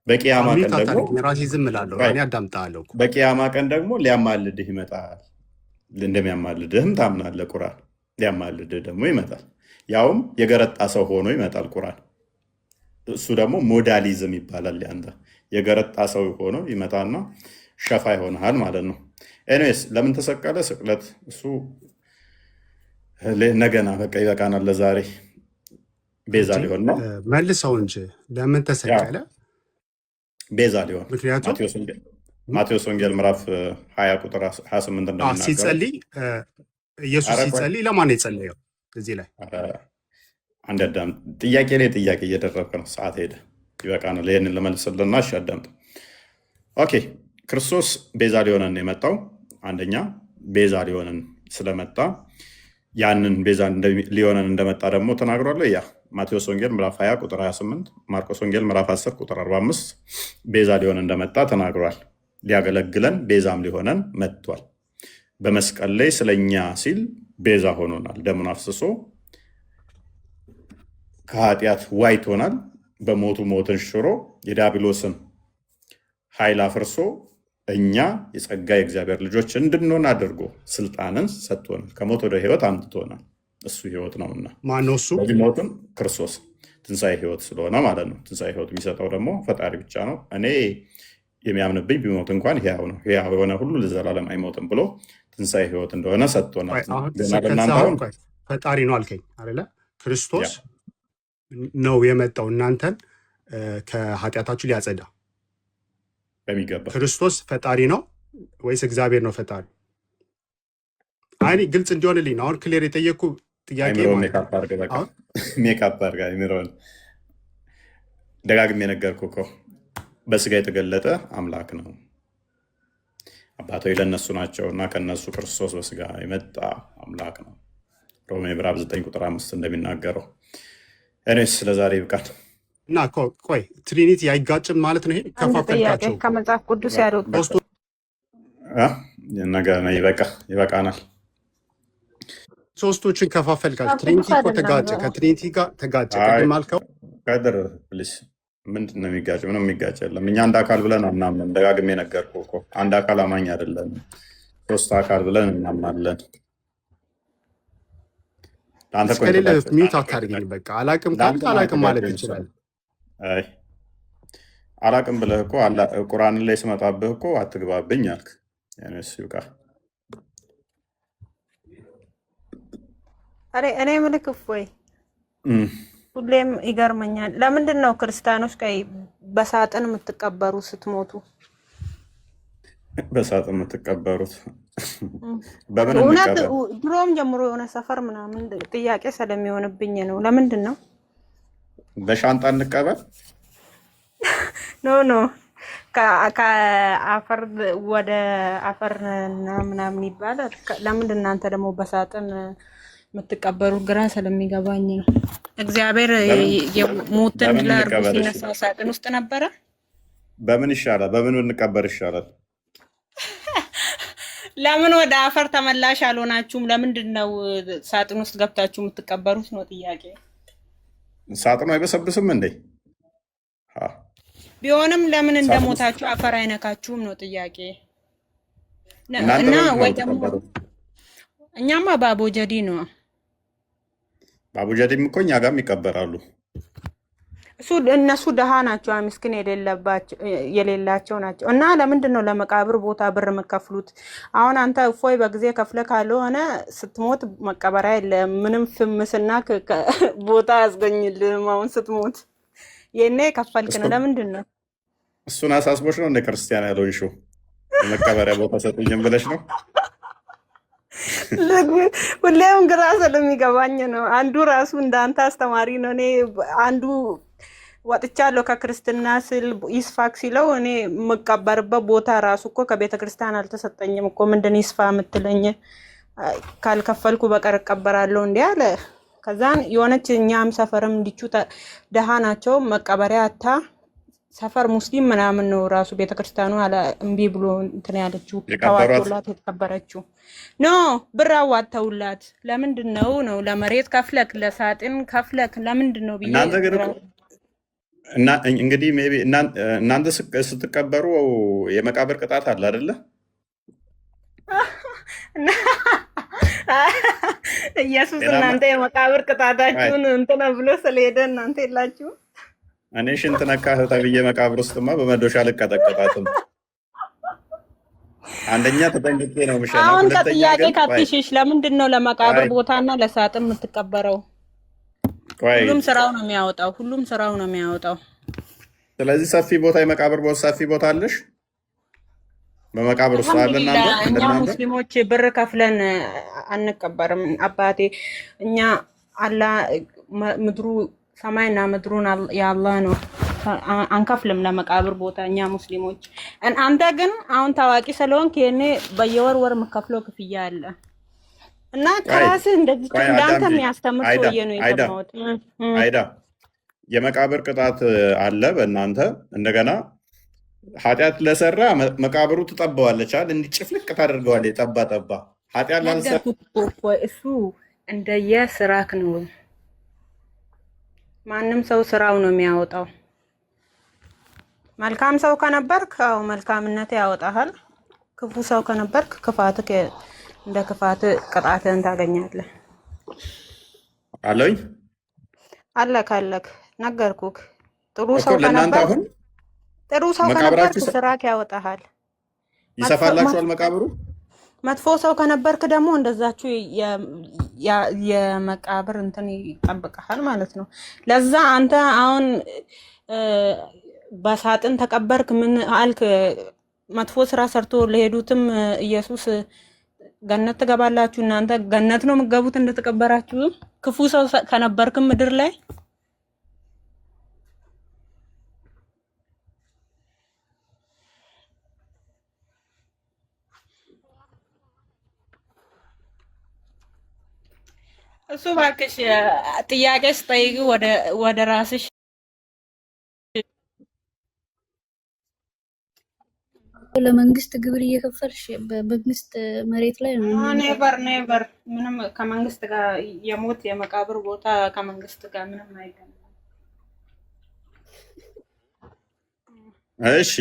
በቂያማ ቀን ደግሞ ራሴ ዝም እላለሁ። እኔ አዳምጣለሁ። በቂያማ ቀን ደግሞ ሊያማልድህ ይመጣል። እንደሚያማልድህም ታምናለህ። ቁርአን ሊያማልድህ ደግሞ ይመጣል። ያውም የገረጣ ሰው ሆኖ ይመጣል ቁርአን። እሱ ደግሞ ሞዳሊዝም ይባላል። ያንተ የገረጣ ሰው ሆኖ ይመጣና ሸፋ ይሆናል ማለት ነው። ኤኒዌይስ ለምን ተሰቀለ? ስቅለት እሱ ነገና በቃ ይበቃናል። ለዛሬ ቤዛ ሊሆን ነው። መልሰው እንጂ ለምን ተሰቀለ? ቤዛ ሊሆን። ምክንያቱም ማቴዎስ ወንጌል ምዕራፍ 20 ቁጥር 28 እንደምናገረው ሲጸልይ ኢየሱስ ሲጸልይ ለማን ነው የጸለየው? እዚህ ላይ አንድ አዳም ጥያቄ ላይ ጥያቄ እየደረብክ ነው። ሰዓት ሄደ። ይበቃናል። ይህንን ለመልስልና እሺ አዳምጥ። ኦኬ ክርስቶስ ቤዛ ሊሆነን የመጣው አንደኛ ቤዛ ሊሆነን ስለመጣ ያንን ቤዛ ሊሆነን እንደመጣ ደግሞ ተናግሯል። ያ ማቴዎስ ወንጌል ምዕራፍ 20 ቁጥር 28፣ ማርቆስ ወንጌል ምዕራፍ 10 ቁጥር 45 ቤዛ ሊሆነን እንደመጣ ተናግሯል። ሊያገለግለን ቤዛም ሊሆነን መጥቷል። በመስቀል ላይ ስለኛ ሲል ቤዛ ሆኖናል። ደሙን አፍስሶ ከኃጢአት ዋይቶናል። በሞቱ ሞትን ሽሮ የዲያብሎስን ኃይል አፍርሶ እኛ የጸጋ የእግዚአብሔር ልጆች እንድንሆን አድርጎ ስልጣንን ሰጥቶናል። ከሞት ወደ ህይወት አምጥቶናል። እሱ ህይወት ነውና ማነው እሱ? በዚህ ሞትም ክርስቶስ ትንሣኤ ህይወት ስለሆነ ማለት ነው። ትንሣኤ ህይወት የሚሰጠው ደግሞ ፈጣሪ ብቻ ነው። እኔ የሚያምንብኝ ቢሞት እንኳን ሕያው ነው፣ ሕያው የሆነ ሁሉ ለዘላለም አይሞትም ብሎ ትንሣኤ ህይወት እንደሆነ ሰጥቶናል። ፈጣሪ ነው አልከኝ አይደለ? ክርስቶስ ነው የመጣው እናንተን ከኃጢአታችሁ ሊያጸዳ። በሚገባ ክርስቶስ ፈጣሪ ነው ወይስ እግዚአብሔር ነው ፈጣሪ? አይ ግልጽ እንዲሆንልኝ ነው። አሁን ክሊር የጠየቅኩ ጥያቄ ሜካፕ አድርጋ የሚለውን ደጋግሜ የነገርኩህ እኮ በስጋ የተገለጠ አምላክ ነው። አባቶች ለእነሱ ናቸው እና ከነሱ ክርስቶስ በስጋ የመጣ አምላክ ነው። ሮሜ ምዕራፍ 9 ቁጥር 5 እንደሚናገረው። እኔስ ለዛሬ ይብቃል እና ቆይ ትሪኒቲ አይጋጭም ማለት ነው። ይሄ ከፋፈልካቸው ከመጽሐፍ ቅዱስ ያደወጡ ይበቃናል። ሶስቶችን ከፋፈልካቸው። ትሪኒቲ እኮ ተጋጨ፣ ከትሪኒቲ ጋር ተጋጨ። ቅድም አልከው ከድር ፕሊስ ምንድን ነው የሚጋጭ? ምንም የሚጋጭ የለም። እኛ አንድ አካል ብለን አናምንም። ደጋግሜ ነገርኩህ እኮ አንድ አካል አማኝ አይደለም፣ ሶስት አካል ብለን እናምናለን። እስከሌለ ሚዩት አታድርገኝ። በቃ አላቅም ካልክ አላቅም ማለት ይችላል። አላቅም ብለህ እኮ ቁርአን ላይ ስመጣብህ እኮ አትግባብኝ አልክ። ያነስ ይውቃ እኔ ምልክ እፎይ ሁሌም ይገርመኛል። ለምንድን ነው ክርስቲያኖች ቀይ በሳጥን የምትቀበሩ ስትሞቱ? በሳጥን የምትቀበሩት እውነት ድሮም ጀምሮ የሆነ ሰፈር ምናምን ጥያቄ ስለሚሆንብኝ ነው። ለምንድን ነው በሻንጣ እንቀበል? ኖ ከአፈር ወደ አፈር ምናምን ይባላል። ለምንድን እናንተ ደግሞ በሳጥን የምትቀበሩ? ግራ ስለሚገባኝ ነው። እግዚአብሔር የሞትን ለአርቡ ሲነሳ ሳጥን ውስጥ ነበረ። በምን ይሻላል? በምን እንቀበር ይሻላል? ለምን ወደ አፈር ተመላሽ አልሆናችሁም? ለምንድን ነው ሳጥን ውስጥ ገብታችሁ የምትቀበሩት ነው ጥያቄ። ሳጥኑ አይበሰብስም እንዴ? ቢሆንም ለምን እንደሞታችሁ አፈር አይነካችሁም ነው ጥያቄ። እና ወይ ደግሞ እኛማ በአቦጀዲ ነው። በአቦጀዲም እኮ እኛ ጋርም ይቀበራሉ። እነሱ ደሃ ናቸው፣ ምስኪን የሌላቸው ናቸው። እና ለምንድን ነው ለመቃብር ቦታ ብር የምከፍሉት? አሁን አንተ እፎይ በጊዜ ከፍለ ካልሆነ ስትሞት መቀበሪያ የለም፣ ምንም ፍምስና ቦታ ያስገኝልህም። አሁን ስትሞት የኔ ከፈልክ ነው። ለምንድን ነው እሱን አሳስቦች ነው እንደ ክርስቲያን ያልሆንሽው? መቀበሪያ ቦታ ሰጡኝም ብለሽ ነው? ሁሌም ግራ ስለሚገባኝ ነው። አንዱ ራሱ እንዳንተ አስተማሪ ነው። እኔ አንዱ ወጥቻለሁ ከክርስትና ስል ይስፋክ ሲለው እኔ የምቀበርበት ቦታ ራሱ እኮ ከቤተ ክርስቲያን አልተሰጠኝም እኮ። ምንድን ይስፋ የምትለኝ? ካልከፈልኩ በቀር እቀበራለሁ እንዲህ አለ። ከዛን የሆነች እኛም ሰፈርም እንዲቹ ደሃ ናቸው፣ መቀበሪያ አታ ሰፈር ሙስሊም ምናምን ነው ራሱ ቤተክርስቲያኑ አለ እምቢ ብሎ እንትን ያለችው የቀበሯት ተዋቶላት የተቀበረችው ኖ ብር አዋጥተውላት ለምንድን ነው ለመሬት ከፍለክ ለሳጥን ከፍለክ ለምንድን ነው ብዬ እናንተ ግን እኮ እንግዲህ ሜይ ቢ እናንተ ስትቀበሩ የመቃብር ቅጣት አለ አይደለ? ኢየሱስ ጤናማ እናንተ የመቃብር ቅጣታችሁን እንትን ብሎ ስለሄደ እናንተ የላችሁ። እኔ ሽንት ነካህ ተብዬ መቃብር ውስጥማ በመዶሻ ልቀጠቀጣትም። አንደኛ ተጠንቅቄ ነው የምሸናው፣ አሁን ሁለተኛ ከጥያቄ ግን ቆይ ካትሽሽ ለምንድን ነው ለመቃብር ቆይ ቦታና ለሳጥን የምትቀበረው? ቆይ ሁሉም ስራው ነው የሚያወጣው። ሁሉም ስራው ነው የሚያወጣው። ስለዚህ ሰፊ ቦታ የመቃብር ቦታ ሰፊ ቦታ አለሽ በመቃብር ውስጥ አለ። እናንተ አልሐምዱሊላህ እኛ እንደናንተ ሙስሊሞች ብር ከፍለን አንቀበርም አባቴ። እኛ አላህ ምድሩ ሰማይና ምድሩን የአላህ ነው። አንከፍልም ለመቃብር ቦታ እኛ ሙስሊሞች። አንተ ግን አሁን ታዋቂ ስለሆንክ የኔ በየወር ወር የምከፍለው ክፍያ አለ እና ቆይ ከራስህ እንደዚህ ቆይ እንዳንተ አዳምጪ። የሚያስተምር አይዳ ሰውዬ ነው አይዳ የሰማሁት። አይዳ የመቃብር ቅጣት አለ በእናንተ። እንደገና ኃጢአት ለሰራ መቃብሩ ትጠባዋለች አይደል? እንዲህ ጭፍልቅ ታደርገዋለች። ጠባ ጠባ ኃጢአት ላልሰራ ነገርኩህ እኮ እሱ እንደየስራክ ነው። ማንም ሰው ስራው ነው የሚያወጣው። መልካም ሰው ከነበርክ አዎ መልካምነት ያወጣሃል። ክፉ ሰው ከነበርክ ክፋትክ እንደ ክፋት ቅጣትህን ታገኛለህ። አለኝ አለክ ነገርኩክ። ጥሩ እኮ ሰው ለእናንተ ከነበርክ አሁን ጥሩ ሰው ከነበርክ መቃብራችሁ ስራክ ያወጣሃል። ይሰፋላችኋል መቃብሩ። መጥፎ ሰው ከነበርክ ደግሞ እንደዛችሁ የመቃብር እንትን ይጠብቀሃል ማለት ነው። ለዛ አንተ አሁን በሳጥን ተቀበርክ ምን አልክ? መጥፎ ስራ ሰርቶ ለሄዱትም ኢየሱስ ገነት ትገባላችሁ። እናንተ ገነት ነው የምትገቡት እንደተቀበራችሁ። ክፉ ሰው ከነበርክም ምድር ላይ እሱ እባክሽ ጥያቄ ስጠይቅ ወደ ራስሽ ለመንግስት ግብር እየከፈልሽ በመንግስት መሬት ላይ ነው ኔቨር ምንም ከመንግስት ጋር የሞት የመቃብር ቦታ ከመንግስት ጋር ምንም አይገናኝም። እሺ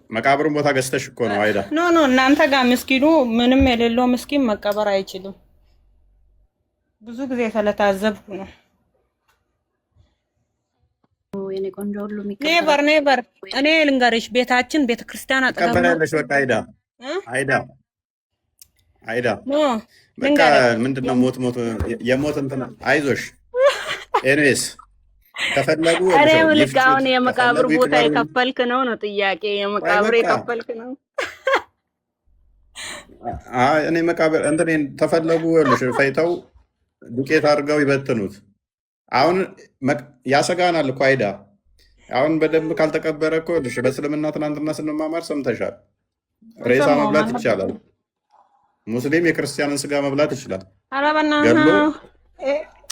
መቃብሩን ቦታ ገዝተሽ እኮ ነው አይዳ። ኖ እናንተ ጋር ምስኪኑ ምንም የሌለው ምስኪን መቀበር አይችልም። ብዙ ጊዜ ስለታዘብኩ ነው። የኔ ቆንጆ ሁሉ የሚቀበረው ኔቨር እኔ ልንገርሽ ቤታችን ቤተክርስቲያን አጠገብ ነው። ትቀበላለሽ። በቃ አይዳ ኖ በቃ ልንገርሽ ምንድነው ሞት የሞት እንትን አይዞሽ። ኤኒዌይስ ከፈለጉ እኔ ይልሻው ምልክ ይፍጩት፣ አሁን የመቃብር ከፈለጉ ቦታ ይቅበሩ። የከፈልክ ነው ጥያቄ። ቆይ የመቃብር በቃ የከፈልክ ነው። እኔ መቃብር እንትን ተፈለጉ ይልሽ ፈይተው ዱቄት አድርገው ይበትኑት። አሁን ያሰጋናል እኮ አይዳ። አሁን በደንብ ካልተቀበረ እኮ ይልሽ በእስልምና ትናንትና ስንማማር ሰምተሻል። ሬሳ አልሰማሁም መብላት አልነበረም። ይቻላል። ሙስሊም የክርስቲያንን ስጋ መብላት ይችላል። ኧረ በእናትህ ገሎ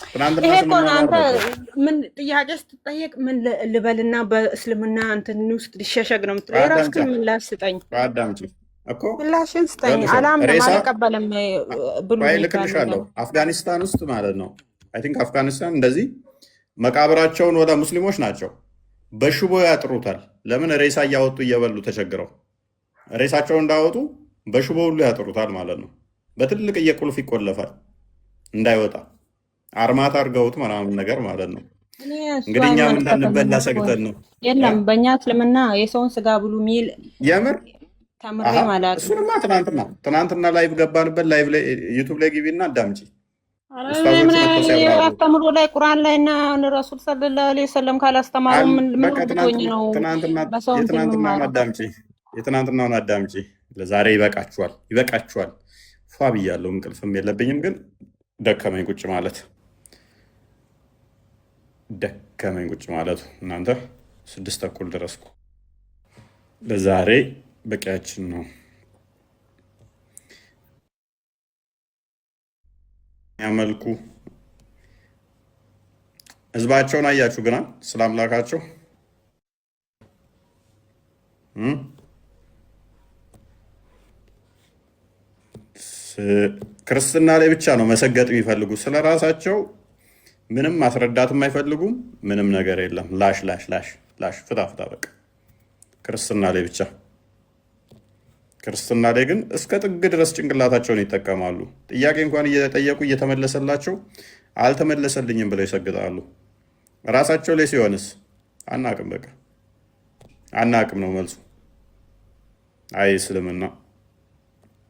ትናንትና ይሄ እኮ ነው። ስንማማር አንተ ነበር። ምን ጥያቄ ስትጠየቅ ምን ልበልና በእስልምና እንትን ውስጥ ሊሸሸግ ነው የምትለው? አዳምጫ የራስህን ምላሽ ስጠኝ። አዳምጪ እኮ ምላሽን ስጠኝ። ይኸውልሽ አላምንም፣ ሬሳ አልቀበልም ብሉ ቆይ የሚባል ልክልሻለሁ። ነገር። አፍጋኒስታን ውስጥ ማለት ነው አይ ቲንክ አፍጋኒስታን እንደዚህ መቃብራቸውን ወደ ሙስሊሞች ናቸው በሽቦ ያጥሩታል። ለምን ሬሳ እያወጡ እየበሉ ተቸግረው ሬሳቸውን እንዳወጡ በሽቦ ሁሉ ያጥሩታል ማለት ነው። በትልቅ ቁልፍ ይቆለፋል እንዳይወጣ አርማታ አድርገውት ምናምን ነገር ማለት ነው። እኔ እሱ እንግዲህ እኛም ሃይማኖት እንዳንበላ ከተመለስኩ ሰግተን ነው የለም በእኛ እስልምና የሰውን ስጋ ብሉ ሚል የምር ተምሬ ማለት ነው። እሱንማ ትናንትና ላይቭ ገባንበት። ላይቭ ላይ ዩቱብ ላይ ግቢና አዳምጪ። ኧረ ኡስታዞቹ ምን መጥተው ሲያብራሩ አስተምሮ ላይ ቁርአን ላይ እና ረሱል ሰለላሁ ዐለይሂ ወሰለም ካላስተማሩ ምን በቃ ብትሆኝ ነው በሰው እንትን የትናንትናውን የምማረው? አዳምጪ። የትናንትናውን አዳምጪ። ለዛሬ ይበቃችኋል። ፏ ብያለሁ። እንቅልፍም የለብኝም ግን ደከመኝ ቁጭ ማለቱ እናንተ 6:30 ደረስኩ። ለዛሬ በቂያችን ነው። ያመልኩ ህዝባቸውን አያችሁ ግና ስለ አምላካቸው ክርስትና ላይ ብቻ ነው መሰገጥ የሚፈልጉ። ስለ ራሳቸው ምንም ማስረዳትም አይፈልጉም። ምንም ነገር የለም። ላሽ ላሽ ላሽ ላሽ ፍታ ፍታ በቃ ክርስትና ላይ ብቻ። ክርስትና ላይ ግን እስከ ጥግ ድረስ ጭንቅላታቸውን ይጠቀማሉ። ጥያቄ እንኳን እየጠየቁ እየተመለሰላቸው አልተመለሰልኝም ብለው ይሰግጣሉ። ራሳቸው ላይ ሲሆንስ አናቅም፣ በቃ አናቅም ነው መልሱ። አይ እስልምና